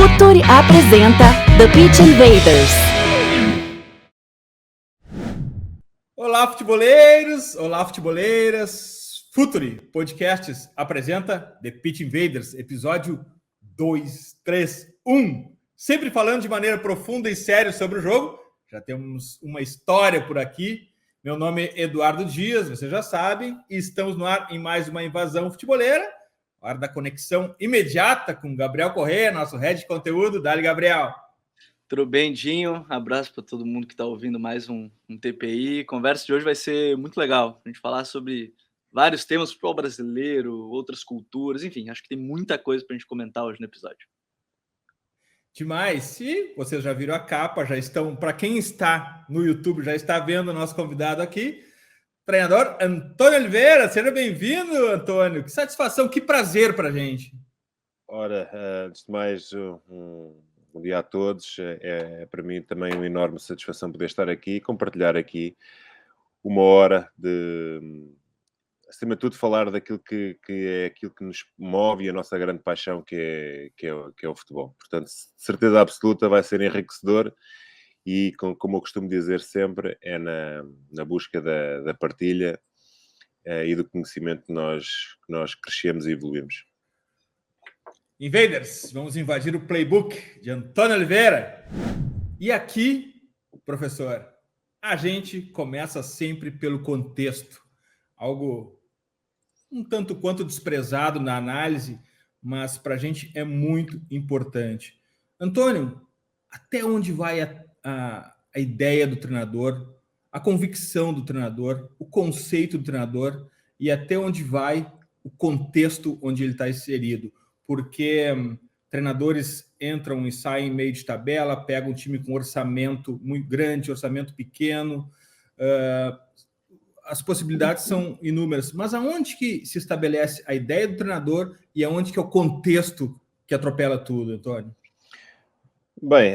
Futuri apresenta The Pitch Invaders. Olá, futeboleiros! Olá, futeboleiras! Futuri Podcasts apresenta The Pitch Invaders, episódio 2, 3, 1. Sempre falando de maneira profunda e séria sobre o jogo. Já temos uma história por aqui. Meu nome é Eduardo Dias, vocês já sabem, e estamos no ar em mais uma invasão futeboleira. Hora da conexão imediata com Gabriel Corrêa, nosso head de conteúdo. Dale, Gabriel! Tudo bem, Dinho? Abraço para todo mundo que está ouvindo mais um TPI. A conversa de hoje vai ser muito legal. A gente falar sobre vários temas, futebol brasileiro, outras culturas, enfim, acho que tem muita coisa para a gente comentar hoje no episódio. Demais. Se vocês já viram a capa, já estão, para quem está no YouTube, já está vendo o nosso convidado aqui, treinador Antônio Oliveira. Seja bem-vindo, Antônio. Que satisfação, que prazer para a gente. Ora, antes de mais, bom dia a todos. É para mim também uma enorme satisfação poder estar aqui e compartilhar aqui uma hora de, acima de tudo, falar daquilo que é aquilo que nos move e a nossa grande paixão, que é o futebol. Portanto, certeza absoluta vai ser enriquecedor e, como eu costumo dizer sempre, é na busca da partilha e do conhecimento que nós crescemos e evoluímos. Invaders, vamos invadir o playbook de Antônio Oliveira. E aqui, professor, a gente começa sempre pelo contexto. Algo um tanto quanto desprezado na análise, mas para a gente é muito importante. Antônio, até onde vai a ideia do treinador, a convicção do treinador, o conceito do treinador e até onde vai o contexto onde ele está inserido? Porque treinadores entram e saem meio de tabela, pegam um time com orçamento muito grande, orçamento pequeno, as possibilidades são inúmeras, mas aonde que se estabelece a ideia do treinador e aonde que é o contexto que atropela tudo, Antônio? Bem,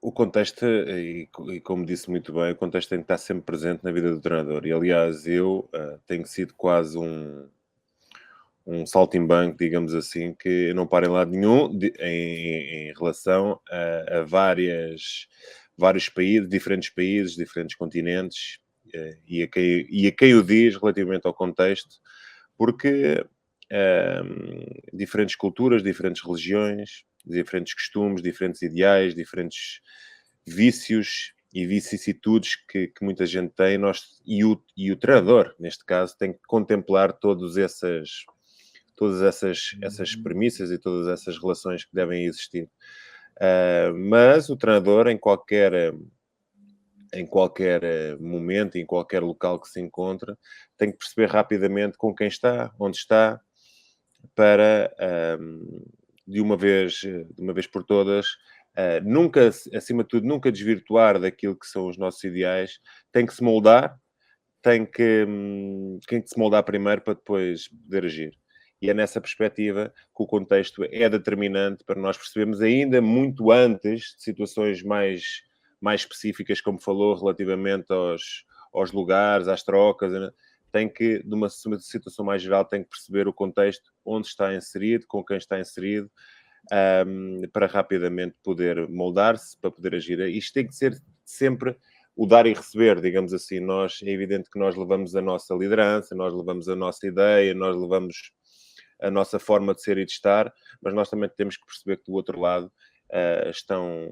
o contexto, e como disse muito bem, o contexto tem que estar sempre presente na vida do treinador. E, aliás, eu tenho sido quase um saltimbanco, digamos assim, que não para em lado nenhum em relação a vários países, diferentes continentes, e a quem o diz relativamente ao contexto, porque diferentes culturas, diferentes religiões, diferentes costumes, diferentes ideais, diferentes vícios e vicissitudes que muita gente tem, e o treinador, neste caso, tem que contemplar todas essas premissas e todas essas relações que devem existir. Mas o treinador, em qualquer momento, em qualquer local que se encontra, tem que perceber rapidamente com quem está, onde está, para, de uma vez por todas, nunca, acima de tudo, nunca desvirtuar daquilo que são os nossos ideais. Tem que se moldar, tem que se moldar primeiro para depois poder agir. E é nessa perspectiva que o contexto é determinante para nós percebermos, ainda muito antes de situações mais específicas, como falou, relativamente aos lugares, às trocas. Tem que, de uma situação mais geral, tem que perceber o contexto, onde está inserido, com quem está inserido, para rapidamente poder moldar-se, para poder agir. Isto tem que ser sempre o dar e receber, digamos assim. É evidente que nós levamos a nossa liderança, nós levamos a nossa ideia, nós levamos a nossa forma de ser e de estar, mas nós também temos que perceber que do outro lado estão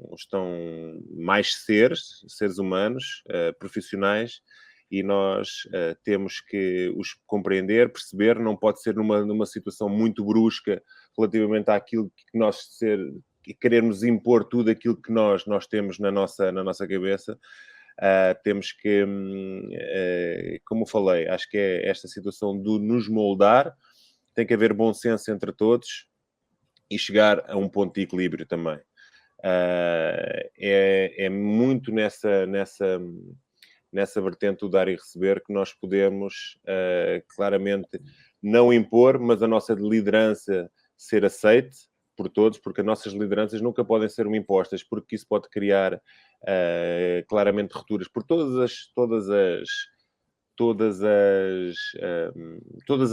mais seres humanos, profissionais, e nós temos que os compreender, perceber. Não pode ser numa situação muito brusca relativamente àquilo que nós querermos impor tudo aquilo que nós temos na nossa cabeça. Temos que, como falei, acho que é esta situação de nos moldar. Tem que haver bom senso entre todos e chegar a um ponto de equilíbrio também. É muito nessa vertente do dar e receber que nós podemos claramente não impor, mas a nossa liderança ser aceite por todos, porque as nossas lideranças nunca podem ser impostas, porque isso pode criar claramente rupturas por todas todas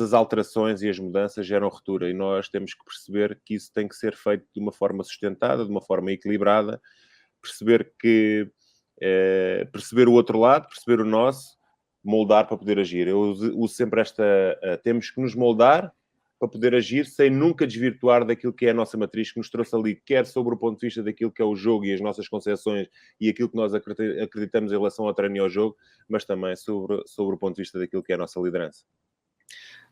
as alterações e as mudanças geram ruptura, e nós temos que perceber que isso tem que ser feito de uma forma sustentada, de uma forma equilibrada, perceber o outro lado, perceber o nosso, moldar para poder agir. Eu uso sempre temos que nos moldar para poder agir sem nunca desvirtuar daquilo que é a nossa matriz, que nos trouxe ali, quer sobre o ponto de vista daquilo que é o jogo e as nossas concepções e aquilo que nós acreditamos em relação ao treino e ao jogo, mas também sobre o ponto de vista daquilo que é a nossa liderança.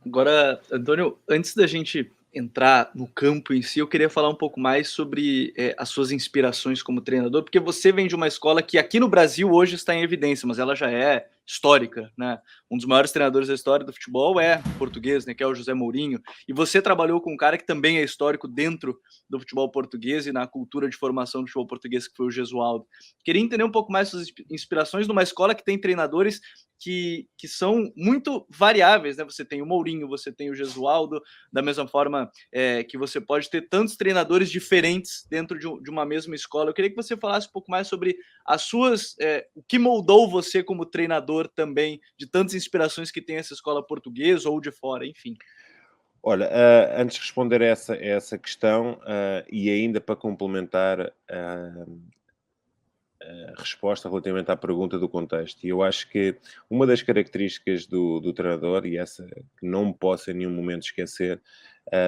Agora, Antônio, antes da gente entrar no campo em si, eu queria falar um pouco mais sobre as suas inspirações como treinador, porque você vem de uma escola que aqui no Brasil hoje está em evidência, mas ela já é histórica, né? Um dos maiores treinadores da história do futebol é português, né? Que é o José Mourinho. E você trabalhou com um cara que também é histórico dentro do futebol português e na cultura de formação do futebol português, que foi o Gesualdo. Queria entender um pouco mais suas inspirações numa escola que tem treinadores que são muito variáveis, né? Você tem o Mourinho, você tem o Gesualdo, da mesma forma que você pode ter tantos treinadores diferentes dentro de uma mesma escola. Eu queria que você falasse um pouco mais sobre as suas, o que moldou você como treinador também, de tantas inspirações que tem essa escola portuguesa ou de fora, enfim. Olha, antes de responder essa questão, e ainda para complementar a resposta relativamente à pergunta do contexto, e eu acho que uma das características do treinador, e essa que não me posso em nenhum momento esquecer,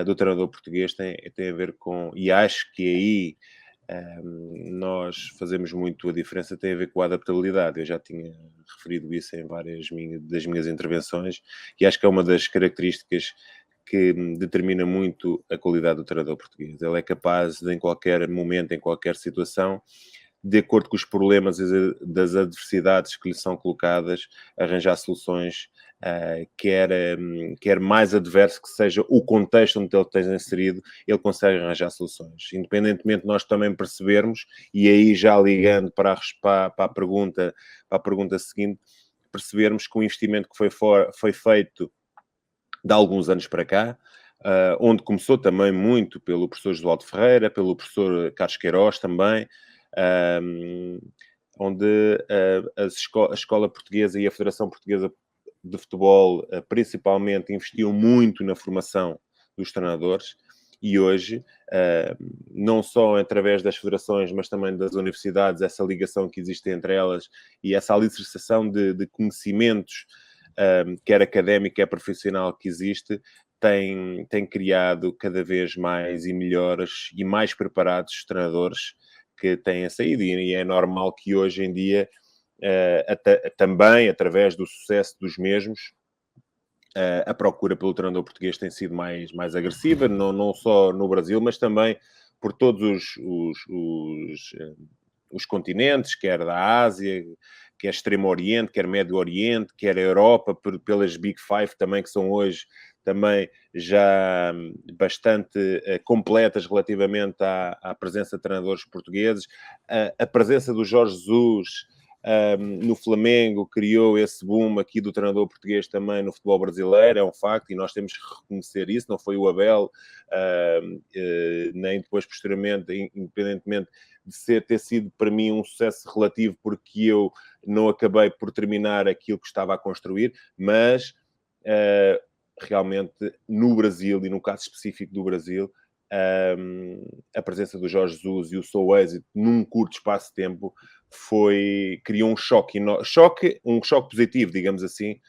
do treinador português tem a ver com, e acho que aí nós fazemos muito a diferença, tem a ver com a adaptabilidade. Eu já tinha referido isso em várias das minhas intervenções, e acho que é uma das características que determina muito a qualidade do treinador português. Ele é capaz de, em qualquer momento, em qualquer situação, de acordo com os problemas das adversidades que lhe são colocadas, arranjar soluções, quer mais adverso que seja o contexto onde ele esteja inserido, ele consegue arranjar soluções. Independentemente de nós também percebermos, e aí já ligando para a pergunta seguinte, percebermos que o investimento que foi feito de alguns anos para cá, onde começou também muito pelo professor Josualdo Ferreira, pelo professor Carlos Queiroz também, onde a Escola Portuguesa e a Federação Portuguesa de Futebol, principalmente, investiam muito na formação dos treinadores, e hoje, não só através das federações, mas também das universidades, essa ligação que existe entre elas e essa alicerçação de conhecimentos, quer académico, quer profissional, que existe, tem criado cada vez mais e melhores e mais preparados treinadores que têm saído, e é normal que hoje em dia, também através do sucesso dos mesmos, a procura pelo treinador português tem sido mais agressiva, não só no Brasil, mas também por todos os continentes, quer da Ásia, quer Extremo Oriente, quer Médio Oriente, quer a Europa, pelas Big Five também, que são hoje também já bastante completas relativamente à presença de treinadores portugueses. A presença do Jorge Jesus no Flamengo criou esse boom aqui do treinador português também no futebol brasileiro, é um facto, e nós temos que reconhecer isso. Não foi o Abel, nem depois, posteriormente, independentemente de ter sido para mim um sucesso relativo, porque eu não acabei por terminar aquilo que estava a construir, mas realmente no Brasil, e no caso específico do Brasil, a presença do Jorge Jesus e o seu êxito num curto espaço de tempo criou um choque positivo, digamos assim,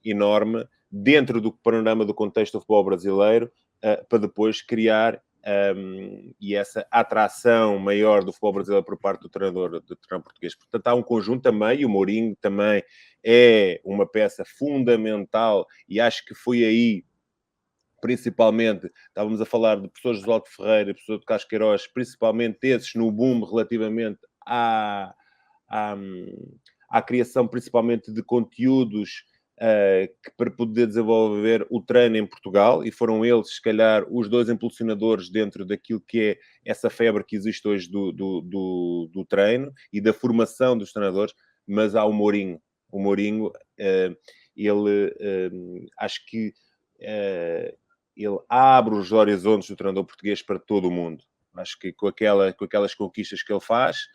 enorme dentro do panorama do contexto do futebol brasileiro, para depois criar e essa atração maior do futebol brasileiro por parte do treinador português. Portanto, há um conjunto também, e o Mourinho também é uma peça fundamental, e acho que foi aí, principalmente, estávamos a falar de professor Josualdo Ferreira e professor de Carlos Queiroz, principalmente esses no boom relativamente à criação, principalmente de conteúdos para poder desenvolver o treino em Portugal, e foram eles, se calhar, os dois impulsionadores dentro daquilo que é essa febre que existe hoje do treino e da formação dos treinadores. Mas há o Mourinho. O Mourinho, ele, acho que ele abre os horizontes do treinador português para todo o mundo. Acho que com aquelas conquistas que ele faz,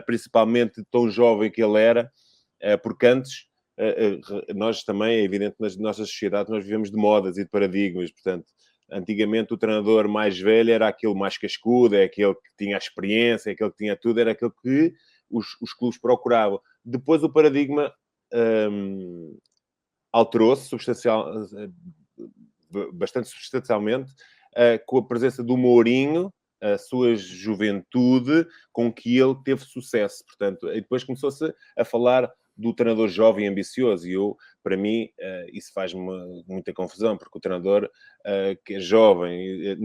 principalmente tão jovem que ele era, porque antes nós também, é evidente, nas nossas sociedades, nós vivemos de modas e de paradigmas, portanto, antigamente o treinador mais velho era aquele mais cascudo, é aquele que tinha a experiência, é aquele que tinha tudo, era aquele que os clubes procuravam. Depois o paradigma alterou-se bastante substancialmente com a presença do Mourinho, a sua juventude, com que ele teve sucesso. Portanto, e depois começou-se a falar do treinador jovem e ambicioso. E para mim, isso faz-me muita confusão, porque o treinador que é jovem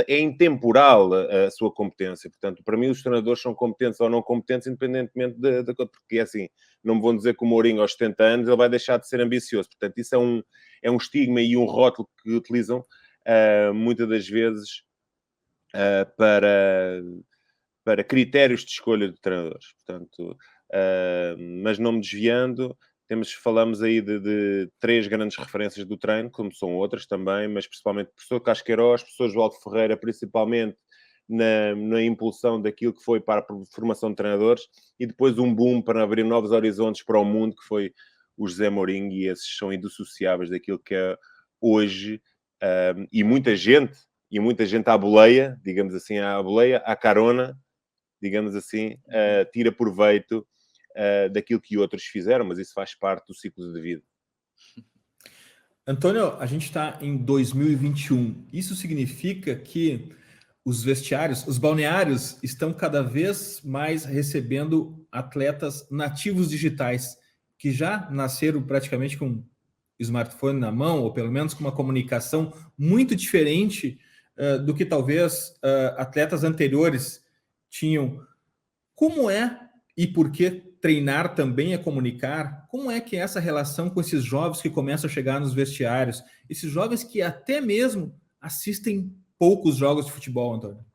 é intemporal a sua competência. Portanto, para mim, os treinadores são competentes ou não competentes, independentemente da coisa. Porque é assim, não me vão dizer que o Mourinho, aos 70 anos, ele vai deixar de ser ambicioso. Portanto, isso é um estigma e um rótulo que utilizam muitas das vezes para critérios de escolha de treinadores. Portanto, mas não me desviando, falamos aí de 3 grandes referências do treino, como são outras também, mas principalmente o professor Casqueiroz, o professor João de Ferreira, principalmente na impulsão daquilo que foi para a formação de treinadores, e depois um boom para abrir novos horizontes para o mundo, que foi o José Mourinho, e esses são indissociáveis daquilo que é hoje, e muita gente à boleia, digamos assim, à carona, digamos assim, tira proveito daquilo que outros fizeram, mas isso faz parte do ciclo de vida. Antônio, a gente está em 2021. Isso significa que os vestiários, os balneários, estão cada vez mais recebendo atletas nativos digitais, que já nasceram praticamente com smartphone na mão, ou pelo menos com uma comunicação muito diferente do que talvez atletas anteriores tinham. Como é e por que treinar também é comunicar? Como é que é essa relação com esses jovens que começam a chegar nos vestiários? Esses jovens que até mesmo assistem poucos jogos de futebol, Antônio.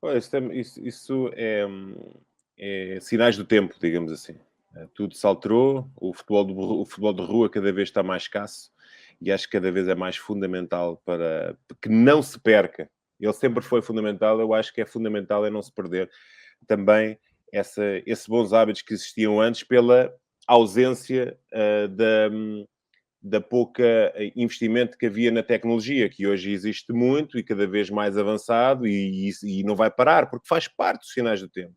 Olha, isso é sinais do tempo, digamos assim. Tudo se alterou, o futebol de rua cada vez está mais escasso e acho que cada vez é mais fundamental para que não se perca. Ele sempre foi fundamental, eu acho que é fundamental não se perder também esses bons hábitos que existiam antes pela ausência da pouca investimento que havia na tecnologia, que hoje existe muito e cada vez mais avançado e não vai parar, porque faz parte dos sinais do tempo.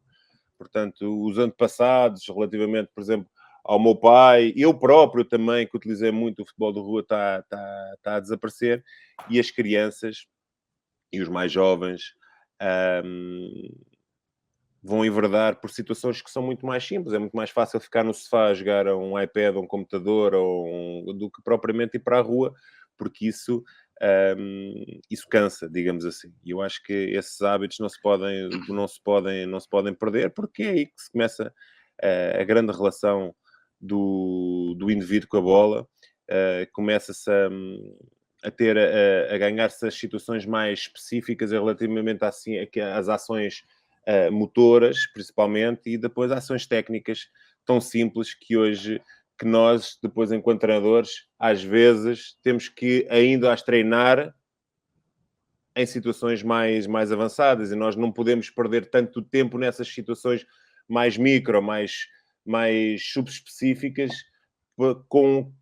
Portanto, os antepassados, relativamente, por exemplo, ao meu pai, eu próprio também, que utilizei muito o futebol de rua, está a desaparecer, e as crianças e os mais jovens vão enverdar por situações que são muito mais simples. É muito mais fácil ficar no sofá a jogar a um iPad, ou um computador, do que propriamente ir para a rua, porque isso cansa, digamos assim. E eu acho que esses hábitos não se podem perder, porque é aí que se começa a grande relação do indivíduo com a bola. Começa-se a ganhar-se as situações mais específicas relativamente às ações motoras, principalmente, e depois ações técnicas tão simples que nós, depois, enquanto treinadores, às vezes, temos que ainda as treinar em situações mais avançadas, e nós não podemos perder tanto tempo nessas situações mais micro, mais subespecíficas,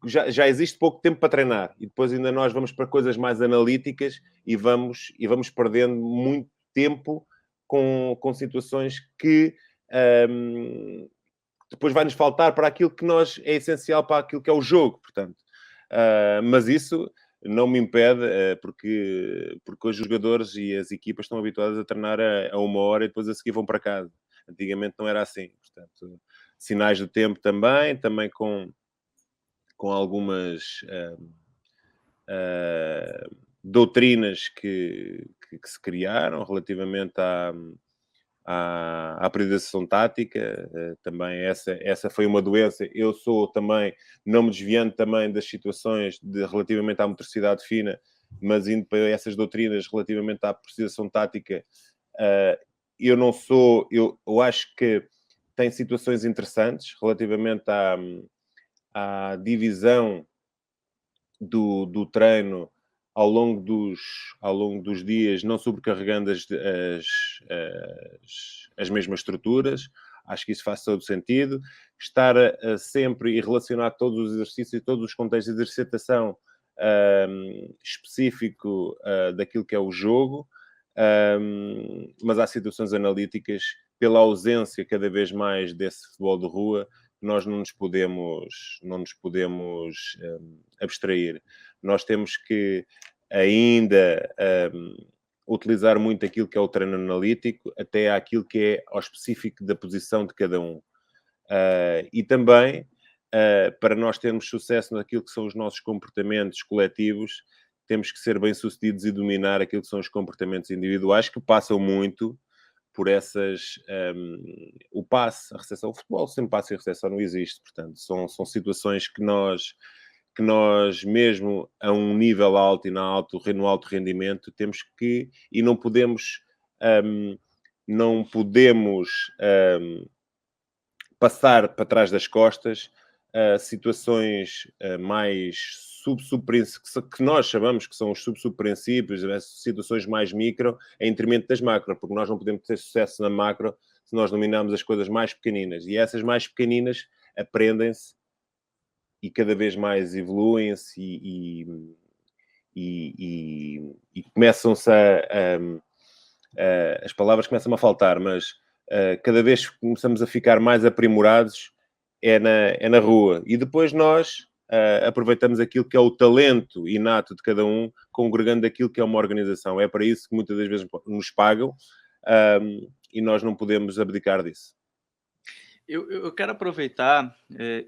já existe pouco tempo para treinar, e depois ainda nós vamos para coisas mais analíticas e vamos perdendo muito tempo com situações que depois vai-nos faltar para aquilo que é essencial para aquilo que é o jogo, portanto. Mas isso não me impede, porque hoje os jogadores e as equipas estão habituados a treinar a 1 hora e depois a seguir vão para casa. Antigamente não era assim. Portanto, sinais do tempo também com algumas doutrinas que se criaram relativamente à periodização tática. Também essa foi uma doença. Eu sou também, não me desviando também das situações relativamente à motricidade fina, mas indo para essas doutrinas relativamente à periodização tática, eu não sou... Eu acho que tem situações interessantes relativamente à divisão do treino ao longo dos dias, não sobrecarregando as mesmas estruturas. Acho que isso faz todo sentido. Estar sempre e relacionar todos os exercícios e todos os contextos de exercitação específico daquilo que é o jogo, mas há situações analíticas, pela ausência cada vez mais desse futebol de rua, nós não nos podemos abstrair. Nós temos que ainda utilizar muito aquilo que é o treino analítico, até àquilo que é ao específico da posição de cada um. E também, para nós termos sucesso naquilo que são os nossos comportamentos coletivos, temos que ser bem-sucedidos e dominar aquilo que são os comportamentos individuais, que passam muito por essas... o passe, a recepção. O futebol sem passe e recepção não existe. Portanto, são situações que nós, mesmo a um nível alto e no alto rendimento, temos que... E não podemos... passar para trás das costas situações mais que nós chamamos que são os subprincípios, situações mais micro, em detrimento das macro, porque nós não podemos ter sucesso na macro se nós dominarmos as coisas mais pequeninas. E essas mais pequeninas aprendem-se e cada vez mais evoluem-se e começam-se as palavras começam a faltar, mas cada vez que começamos a ficar mais aprimorados é na rua. E depois nós aproveitamos aquilo que é o talento inato de cada um, congregando aquilo que é uma organização. É para isso que muitas das vezes nos pagam e nós não podemos abdicar disso. Eu quero aproveitar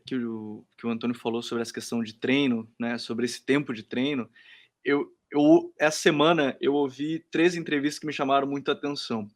que o Antônio falou sobre essa questão de treino, né, sobre esse tempo de treino. Essa semana eu ouvi 3 entrevistas que me chamaram muito a atenção.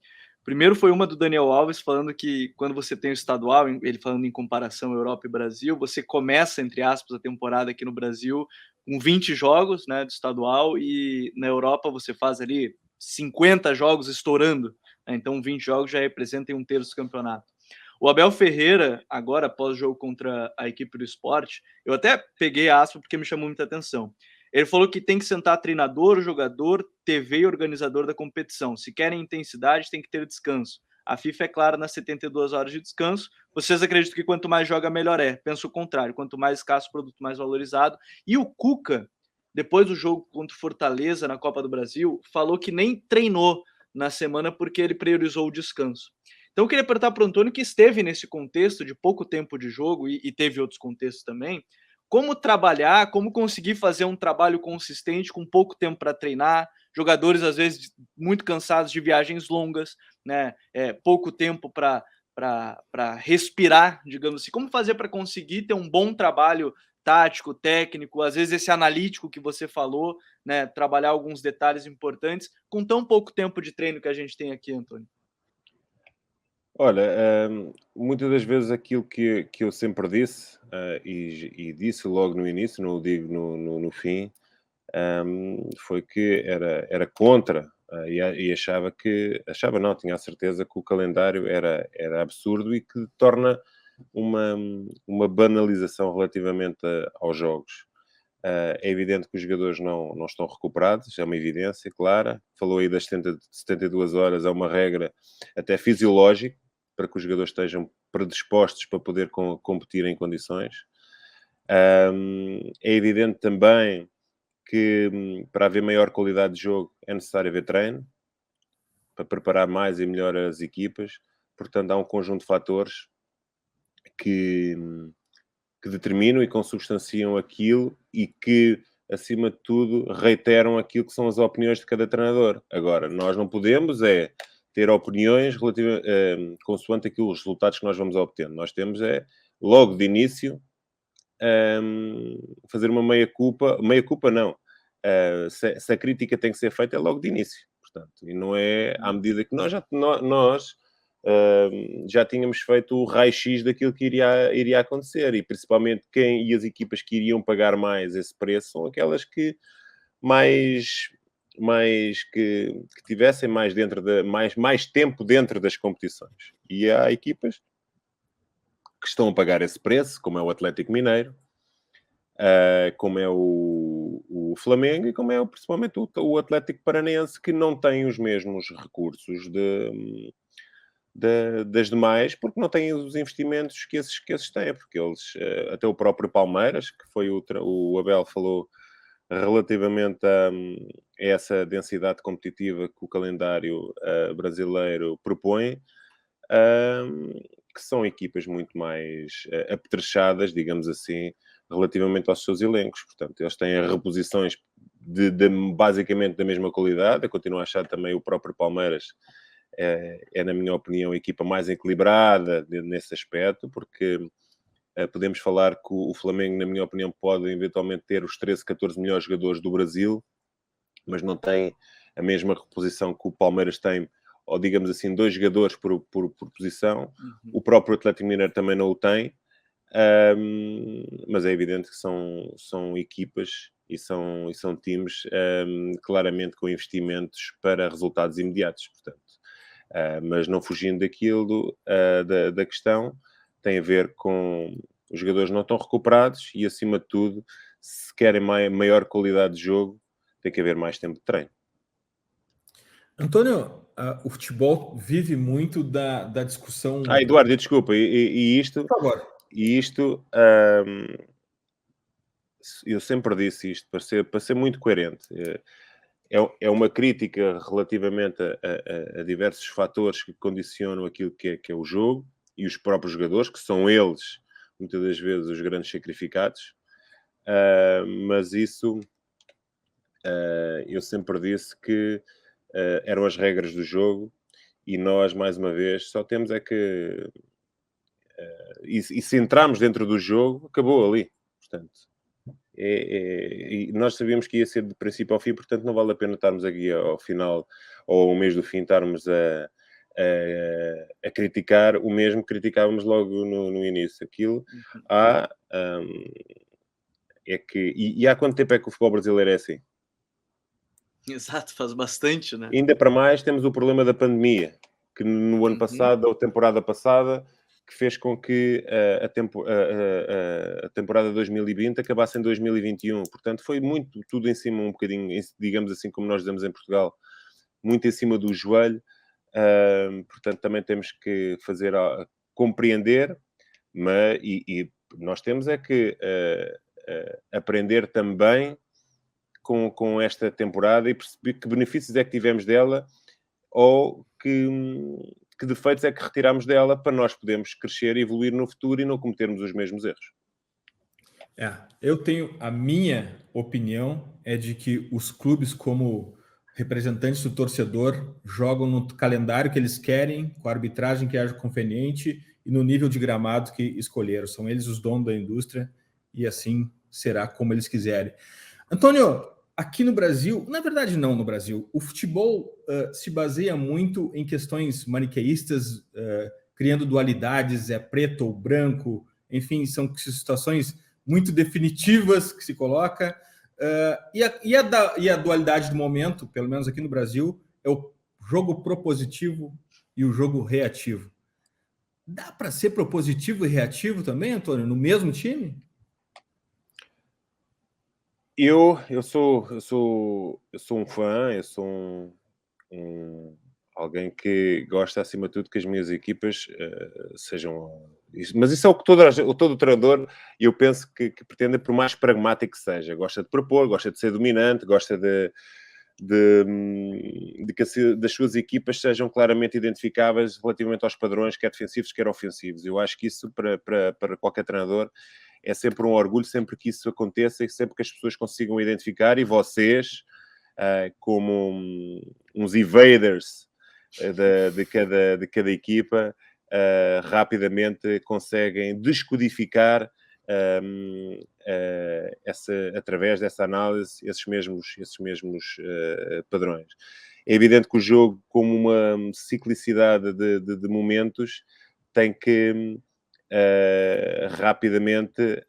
Primeiro foi uma do Daniel Alves falando que quando você tem o estadual, ele falando em comparação Europa e Brasil, você começa, entre aspas, a temporada aqui no Brasil com 20 jogos, né, do estadual, e na Europa você faz ali 50 jogos estourando, né, então 20 jogos já representam 1/3 do campeonato. O Abel Ferreira, agora após o jogo contra a equipe do Sport, eu até peguei a aspa porque me chamou muita atenção. Ele falou que tem que sentar treinador, jogador, TV e organizador da competição. Se querem intensidade, tem que ter descanso. A FIFA é clara nas 72 horas de descanso. Vocês acreditam que quanto mais joga, melhor é? Penso o contrário. Quanto mais escasso, produto mais valorizado. E o Cuca, depois do jogo contra o Fortaleza na Copa do Brasil, falou que nem treinou na semana porque ele priorizou o descanso. Então eu queria perguntar para o Antônio, que esteve nesse contexto de pouco tempo de jogo e teve outros contextos também, como trabalhar, como conseguir fazer um trabalho consistente com pouco tempo para treinar, jogadores às vezes muito cansados de viagens longas, né? Pouco tempo para respirar, digamos assim. Como fazer para conseguir ter um bom trabalho tático, técnico, às vezes esse analítico que você falou, né? Trabalhar alguns detalhes importantes com tão pouco tempo de treino que a gente tem aqui, Antônio? Olha, muitas das vezes aquilo que eu sempre disse, e disse logo no início, não o digo no fim, foi que era contra, e achava não, tinha a certeza que o calendário era absurdo e que torna uma banalização relativamente aos jogos. É evidente que os jogadores não estão recuperados, é uma evidência clara. Falou aí das 72 horas, é uma regra até fisiológica, para que os jogadores estejam predispostos para poder competir em condições. É evidente também que para haver maior qualidade de jogo é necessário haver treino, para preparar mais e melhor as equipas. Portanto, há um conjunto de fatores que determinam e consubstanciam aquilo e que, acima de tudo, reiteram aquilo que são as opiniões de cada treinador. Agora, nós não podemos ter opiniões consoante aquilo, os resultados que nós vamos obtendo. Nós temos logo de início, fazer uma meia-culpa não. Se a crítica tem que ser feita, é logo de início. Portanto, e não é à medida que nós já tínhamos feito o raio-x daquilo que iria acontecer, e principalmente quem e as equipas que iriam pagar mais esse preço são aquelas que que tivessem mais tempo dentro das competições. E há equipas que estão a pagar esse preço, como é o Atlético Mineiro, como é o Flamengo e como é principalmente o Atlético Paranaense, que não tem os mesmos recursos das demais, porque não têm os investimentos que esses têm, porque eles, até o próprio Palmeiras, que foi o Abel falou relativamente a essa densidade competitiva que o calendário brasileiro propõe, que são equipas muito mais apetrechadas, digamos assim, relativamente aos seus elencos. Portanto, eles têm reposições basicamente da mesma qualidade. Eu continuo a achar também o próprio Palmeiras na minha opinião, a equipa mais equilibrada nesse aspecto, porque podemos falar que o Flamengo, na minha opinião, pode eventualmente ter os 13, 14 melhores jogadores do Brasil, mas não tem a mesma reposição que o Palmeiras tem, ou digamos assim, 2 jogadores por posição. O próprio Atlético Mineiro também não o tem, mas é evidente que são equipas e são times claramente com investimentos para resultados imediatos, portanto. Mas não fugindo daquilo, da questão, tem a ver com os jogadores não estão recuperados e, acima de tudo, se querem maior qualidade de jogo, tem que haver mais tempo de treino. Antônio, o futebol vive muito da discussão... Eduardo, desculpa, e isto... Por favor. E isto... eu sempre disse isto, para ser muito coerente. É uma crítica relativamente a diversos fatores que condicionam aquilo que é o jogo e os próprios jogadores, que são eles, muitas das vezes, os grandes sacrificados. Mas isso, eu sempre disse que eram as regras do jogo e nós, mais uma vez, só temos é que... e se entrarmos dentro do jogo, acabou ali. Portanto... e nós sabíamos que ia ser de princípio ao fim, portanto não vale a pena estarmos aqui ao final ou ao mês do fim estarmos a criticar o mesmo que criticávamos logo no início. Aquilo é que... E há quanto tempo é que o futebol brasileiro é assim? Exato, faz bastante, né? Ainda para mais temos o problema da pandemia, que no ano passado, ou temporada passada, que fez com que a temporada 2020 acabasse em 2021. Portanto, foi muito, tudo em cima, um bocadinho, digamos assim, como nós dizemos em Portugal, muito em cima do joelho. Portanto, também temos que fazer compreender, mas e nós temos é que aprender também com esta temporada e perceber que benefícios é que tivemos dela ou que defeitos é que retiramos dela para nós podermos crescer e evoluir no futuro e não cometermos os mesmos erros. Eu tenho a minha opinião é de que os clubes, como representantes do torcedor, jogam no calendário que eles querem, com a arbitragem que haja conveniente e no nível de gramado que escolheram. São eles os donos da indústria e assim será como eles quiserem. Antônio, aqui no Brasil, na verdade não no Brasil, o futebol se baseia muito em questões maniqueístas, criando dualidades, é preto ou branco, enfim, são situações muito definitivas que se coloca, e a dualidade do momento, pelo menos aqui no Brasil, é o jogo propositivo e o jogo reativo. Dá para ser propositivo e reativo também, Antônio, no mesmo time? Eu sou um fã, eu sou alguém que gosta, acima de tudo, que as minhas equipas sejam... Mas isso é o que todo treinador, eu penso que pretende, por mais pragmático que seja. Gosta de propor, gosta de ser dominante, gosta de que das suas equipas sejam claramente identificáveis relativamente aos padrões, quer defensivos, quer ofensivos. Eu acho que isso, para qualquer treinador, é sempre um orgulho, sempre que isso aconteça e sempre que as pessoas consigam identificar, e vocês, como uns evaders de cada equipa, rapidamente conseguem descodificar através dessa análise esses mesmos padrões. É evidente que o jogo, como uma ciclicidade de momentos, tem que rapidamente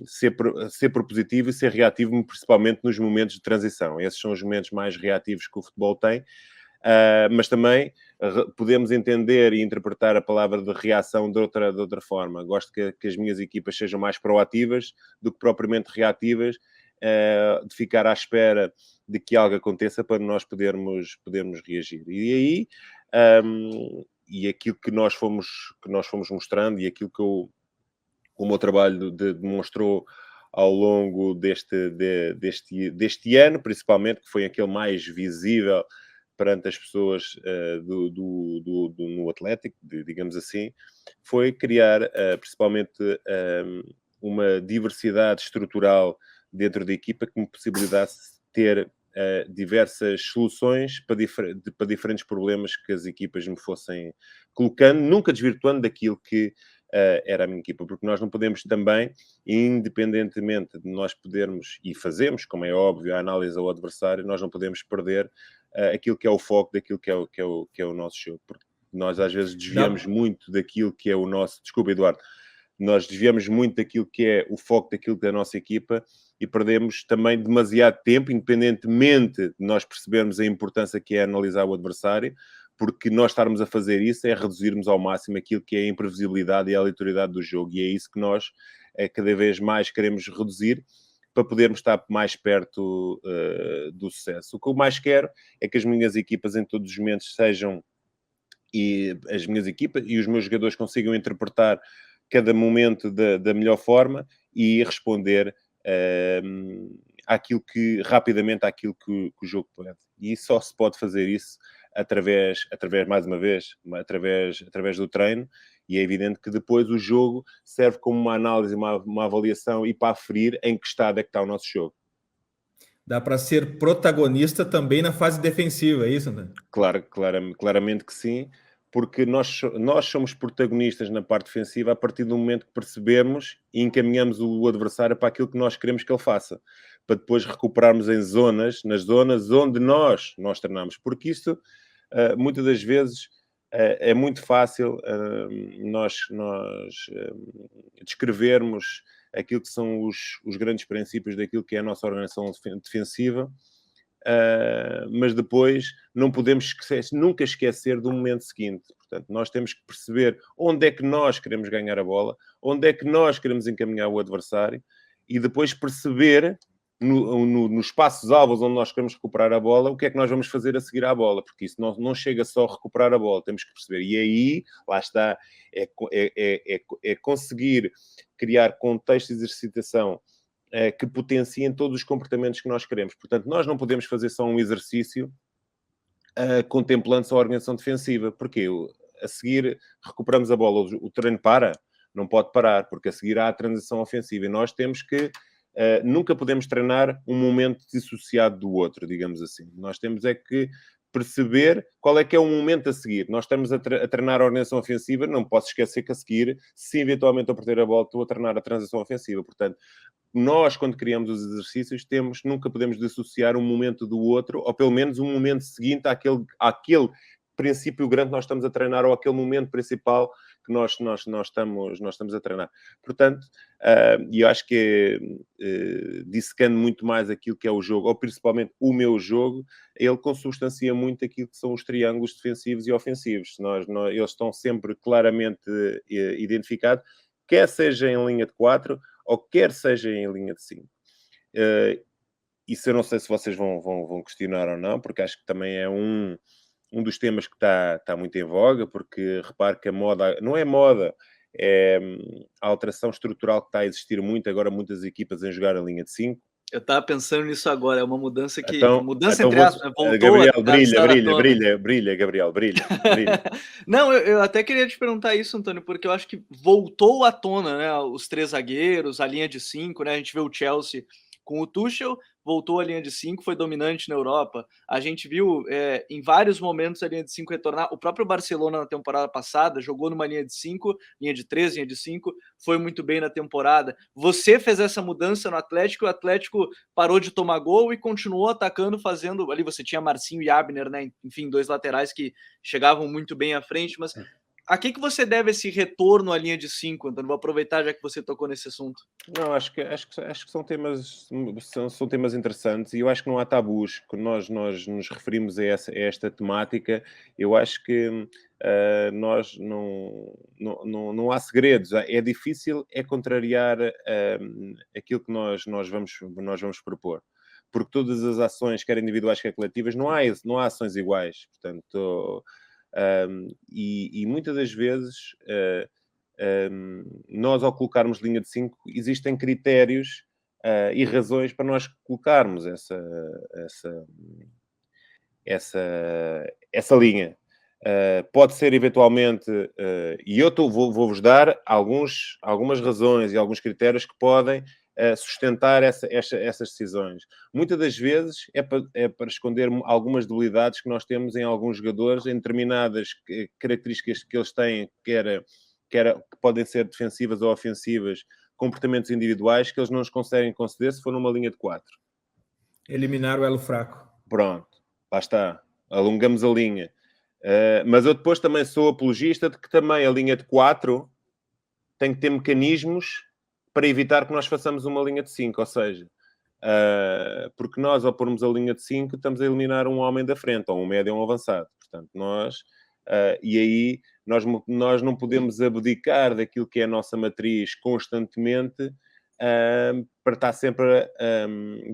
ser propositivo e ser reativo, principalmente nos momentos de transição. Esses são os momentos mais reativos que o futebol tem. Mas também podemos entender e interpretar a palavra de reação de outra forma. Gosto que as minhas equipas sejam mais proativas do que propriamente reativas, de ficar à espera de que algo aconteça para nós podermos reagir. E aí e aquilo que nós fomos mostrando e aquilo que o meu trabalho demonstrou ao longo deste ano, principalmente, que foi aquele mais visível perante as pessoas no Atlético, digamos assim, foi criar principalmente uma diversidade estrutural dentro da equipa que me possibilitasse ter diversas soluções para diferentes problemas que as equipas me fossem colocando, nunca desvirtuando daquilo que era a minha equipa, porque nós não podemos também, independentemente de nós podermos, e fazemos, como é óbvio, a análise ao adversário, nós não podemos perder aquilo que é o foco daquilo que é o nosso jogo, porque nós às vezes desviamos muito daquilo que é o nosso... Desculpa, Eduardo. Nós desviamos muito daquilo que é o foco daquilo que é a nossa equipa e perdemos também demasiado tempo, independentemente de nós percebermos a importância que é analisar o adversário, porque nós estarmos a fazer isso é reduzirmos ao máximo aquilo que é a imprevisibilidade e a aleatoriedade do jogo. E é isso que nós cada vez mais queremos reduzir para podermos estar mais perto do sucesso. O que eu mais quero é que as minhas equipas em todos os momentos sejam... e as minhas equipas e os meus jogadores consigam interpretar cada momento da melhor forma e responder rapidamente àquilo que o jogo pede. E só se pode fazer isso através mais uma vez, através do treino, e é evidente que depois o jogo serve como uma análise, uma avaliação e para aferir em que estado é que está o nosso jogo. Dá para ser protagonista também na fase defensiva, é isso, né? Claramente que sim, porque nós somos protagonistas na parte defensiva a partir do momento que percebemos e encaminhamos o adversário para aquilo que nós queremos que ele faça, para depois recuperarmos nas zonas onde nós treinamos, porque isto, muitas das vezes, é muito fácil nós descrevermos aquilo que são os grandes princípios daquilo que é a nossa organização defensiva, mas depois não podemos nunca esquecer do momento seguinte. Portanto, nós temos que perceber onde é que nós queremos ganhar a bola, onde é que nós queremos encaminhar o adversário e depois perceber nos espaços-alvos onde nós queremos recuperar a bola, o que é que nós vamos fazer a seguir à bola, porque isso não chega só a recuperar a bola, temos que perceber. E aí, lá está, é conseguir criar contextos de exercitação que potenciem todos os comportamentos que nós queremos. Portanto, nós não podemos fazer só um exercício contemplando só a organização defensiva. Porque a seguir recuperamos a bola, o treino não pode parar, porque a seguir há a transição ofensiva. E nós temos que nunca podemos treinar um momento dissociado do outro, digamos assim. Nós temos é que perceber qual é que é o momento a seguir. Nós estamos a treinar a organização ofensiva, não posso esquecer que a seguir, se eventualmente eu perder a bola, estou a treinar a transição ofensiva. Portanto, nós, quando criamos os exercícios, nunca podemos dissociar um momento do outro, ou pelo menos um momento seguinte àquele princípio grande que nós estamos a treinar, ou aquele momento principal que nós estamos a treinar. Portanto, eu acho que dissecando muito mais aquilo que é o jogo, ou principalmente o meu jogo, ele consubstancia muito aquilo que são os triângulos defensivos e ofensivos. Eles estão sempre claramente identificados, quer seja em linha de 4 ou quer seja em linha de 5. Isso eu não sei se vocês vão questionar ou não, porque acho que também é um dos temas que está muito em voga, porque repare que a moda... Não é moda, é a alteração estrutural que está a existir muito agora, muitas equipas em jogar a linha de 5. Eu estava pensando nisso agora, é uma mudança que... Então, mudança entre aspas, né? Voltou Gabriel, a brilha. Não, eu até queria te perguntar isso, Antônio, porque eu acho que voltou à tona, né? Os 3 zagueiros, a linha de 5, né? A gente vê o Chelsea com o Tuchel, voltou à linha de 5, foi dominante na Europa. A gente viu em vários momentos a linha de 5 retornar. O próprio Barcelona na temporada passada jogou numa linha de 5, linha de 3, linha de 5, foi muito bem na temporada. Você fez essa mudança no Atlético, o Atlético parou de tomar gol e continuou atacando, fazendo... Ali você tinha Marcinho e Abner, né? Enfim, 2 laterais que chegavam muito bem à frente, mas a que você deve esse retorno à linha de 5, Antônio? Vou aproveitar já que você tocou nesse assunto. Não, acho que são temas interessantes e eu acho que não há tabus. Quando nós nos referimos a esta temática, eu acho que nós não há segredos. É difícil contrariar aquilo que nós vamos propor. Porque todas as ações, quer individuais, quer coletivas, não há ações iguais. Portanto, E muitas das vezes, nós, ao colocarmos linha de 5, existem critérios e razões para nós colocarmos essa linha. Pode ser eventualmente, e eu vou-vos dar algumas razões e alguns critérios que podem sustentar essas decisões. Muitas das vezes é para esconder algumas debilidades que nós temos em alguns jogadores, em determinadas características que eles têm, que podem ser defensivas ou ofensivas, comportamentos individuais que eles não nos conseguem conceder se for numa linha de 4. Eliminar o elo fraco. Pronto, lá está. Alongamos a linha. Mas eu depois também sou apologista de que também a linha de 4 tem que ter mecanismos para evitar que nós façamos uma linha de 5. Ou seja, porque nós, ao pormos a linha de 5, estamos a eliminar um homem da frente, ou um médio ou um avançado. Portanto, e aí nós não podemos abdicar daquilo que é a nossa matriz constantemente para estar sempre,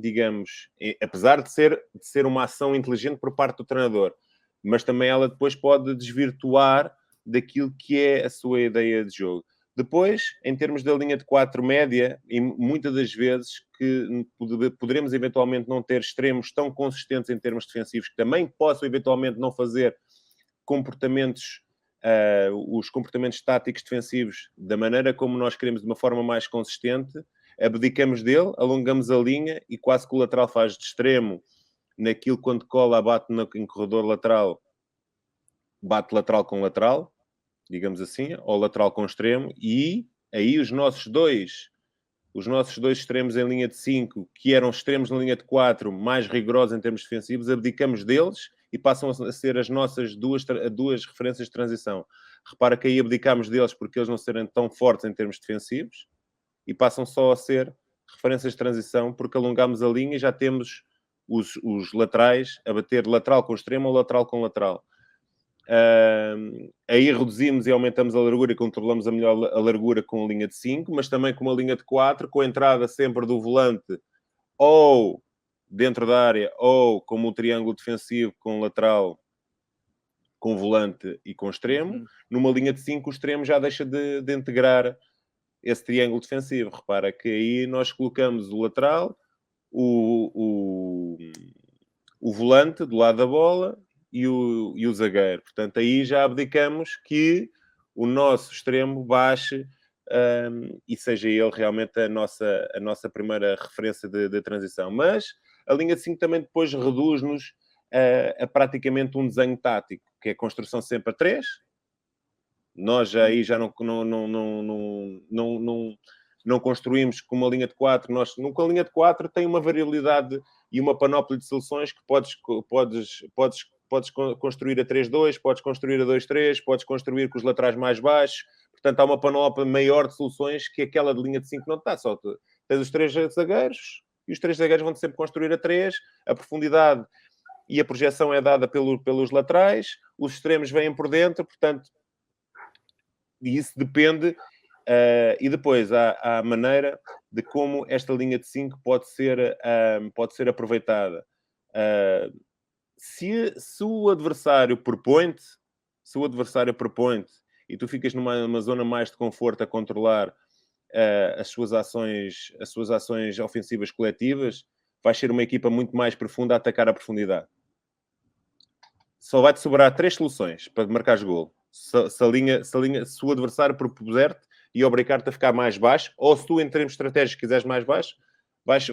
digamos, apesar de ser uma ação inteligente por parte do treinador, mas também ela depois pode desvirtuar daquilo que é a sua ideia de jogo. Depois, em termos da linha de 4 média, e muitas das vezes que poderemos eventualmente não ter extremos tão consistentes em termos defensivos, que também possam eventualmente não fazer os comportamentos táticos defensivos da maneira como nós queremos, de uma forma mais consistente, abdicamos dele, alongamos a linha e quase que o lateral faz de extremo naquilo quando cola, bate em corredor lateral, bate lateral com lateral, digamos assim, ou lateral com extremo, e aí os nossos dois extremos em linha de 5, que eram extremos na linha de 4, mais rigorosos em termos defensivos, abdicamos deles e passam a ser as nossas duas referências de transição. Repara que aí abdicamos deles porque eles não serem tão fortes em termos defensivos e passam só a ser referências de transição porque alongamos a linha e já temos os laterais a bater lateral com extremo ou lateral com lateral. Aí reduzimos e aumentamos a largura e controlamos melhor a largura com a linha de 5, mas também com uma linha de 4, com a entrada sempre do volante ou dentro da área, ou como um triângulo defensivo com lateral, com volante e com extremo. Numa linha de 5, o extremo já deixa de integrar esse triângulo defensivo. Repara que aí nós colocamos o lateral, o volante do lado da bola e o zagueiro. Portanto, aí já abdicamos que o nosso extremo baixe e seja ele realmente a nossa primeira referência de transição. Mas a linha de 5 também depois reduz-nos a praticamente um desenho tático, que é a construção sempre a 3. Nós já aí já não construímos com uma linha de 4. Com a linha de 4 tem uma variabilidade e uma panóplia de soluções que podes construir a 3-2, podes construir a 2-3, podes construir com os laterais mais baixos. Portanto, há uma panóplia maior de soluções que aquela de linha de 5 não está. Só tens os 3 zagueiros e os 3 zagueiros vão sempre construir a 3. A profundidade e a projeção é dada pelos laterais. Os extremos vêm por dentro. Portanto, e isso depende. E depois há a maneira de como esta linha de 5 pode ser aproveitada. Se o adversário propõe-te, e tu ficas numa zona mais de conforto a controlar as suas ações ofensivas coletivas, vais ser uma equipa muito mais profunda a atacar a profundidade. Só vai-te sobrar 3 soluções para marcares golo. Se o adversário propuser-te e obrigar-te a ficar mais baixo, ou se tu, em termos estratégicos, quiseres mais baixo, vais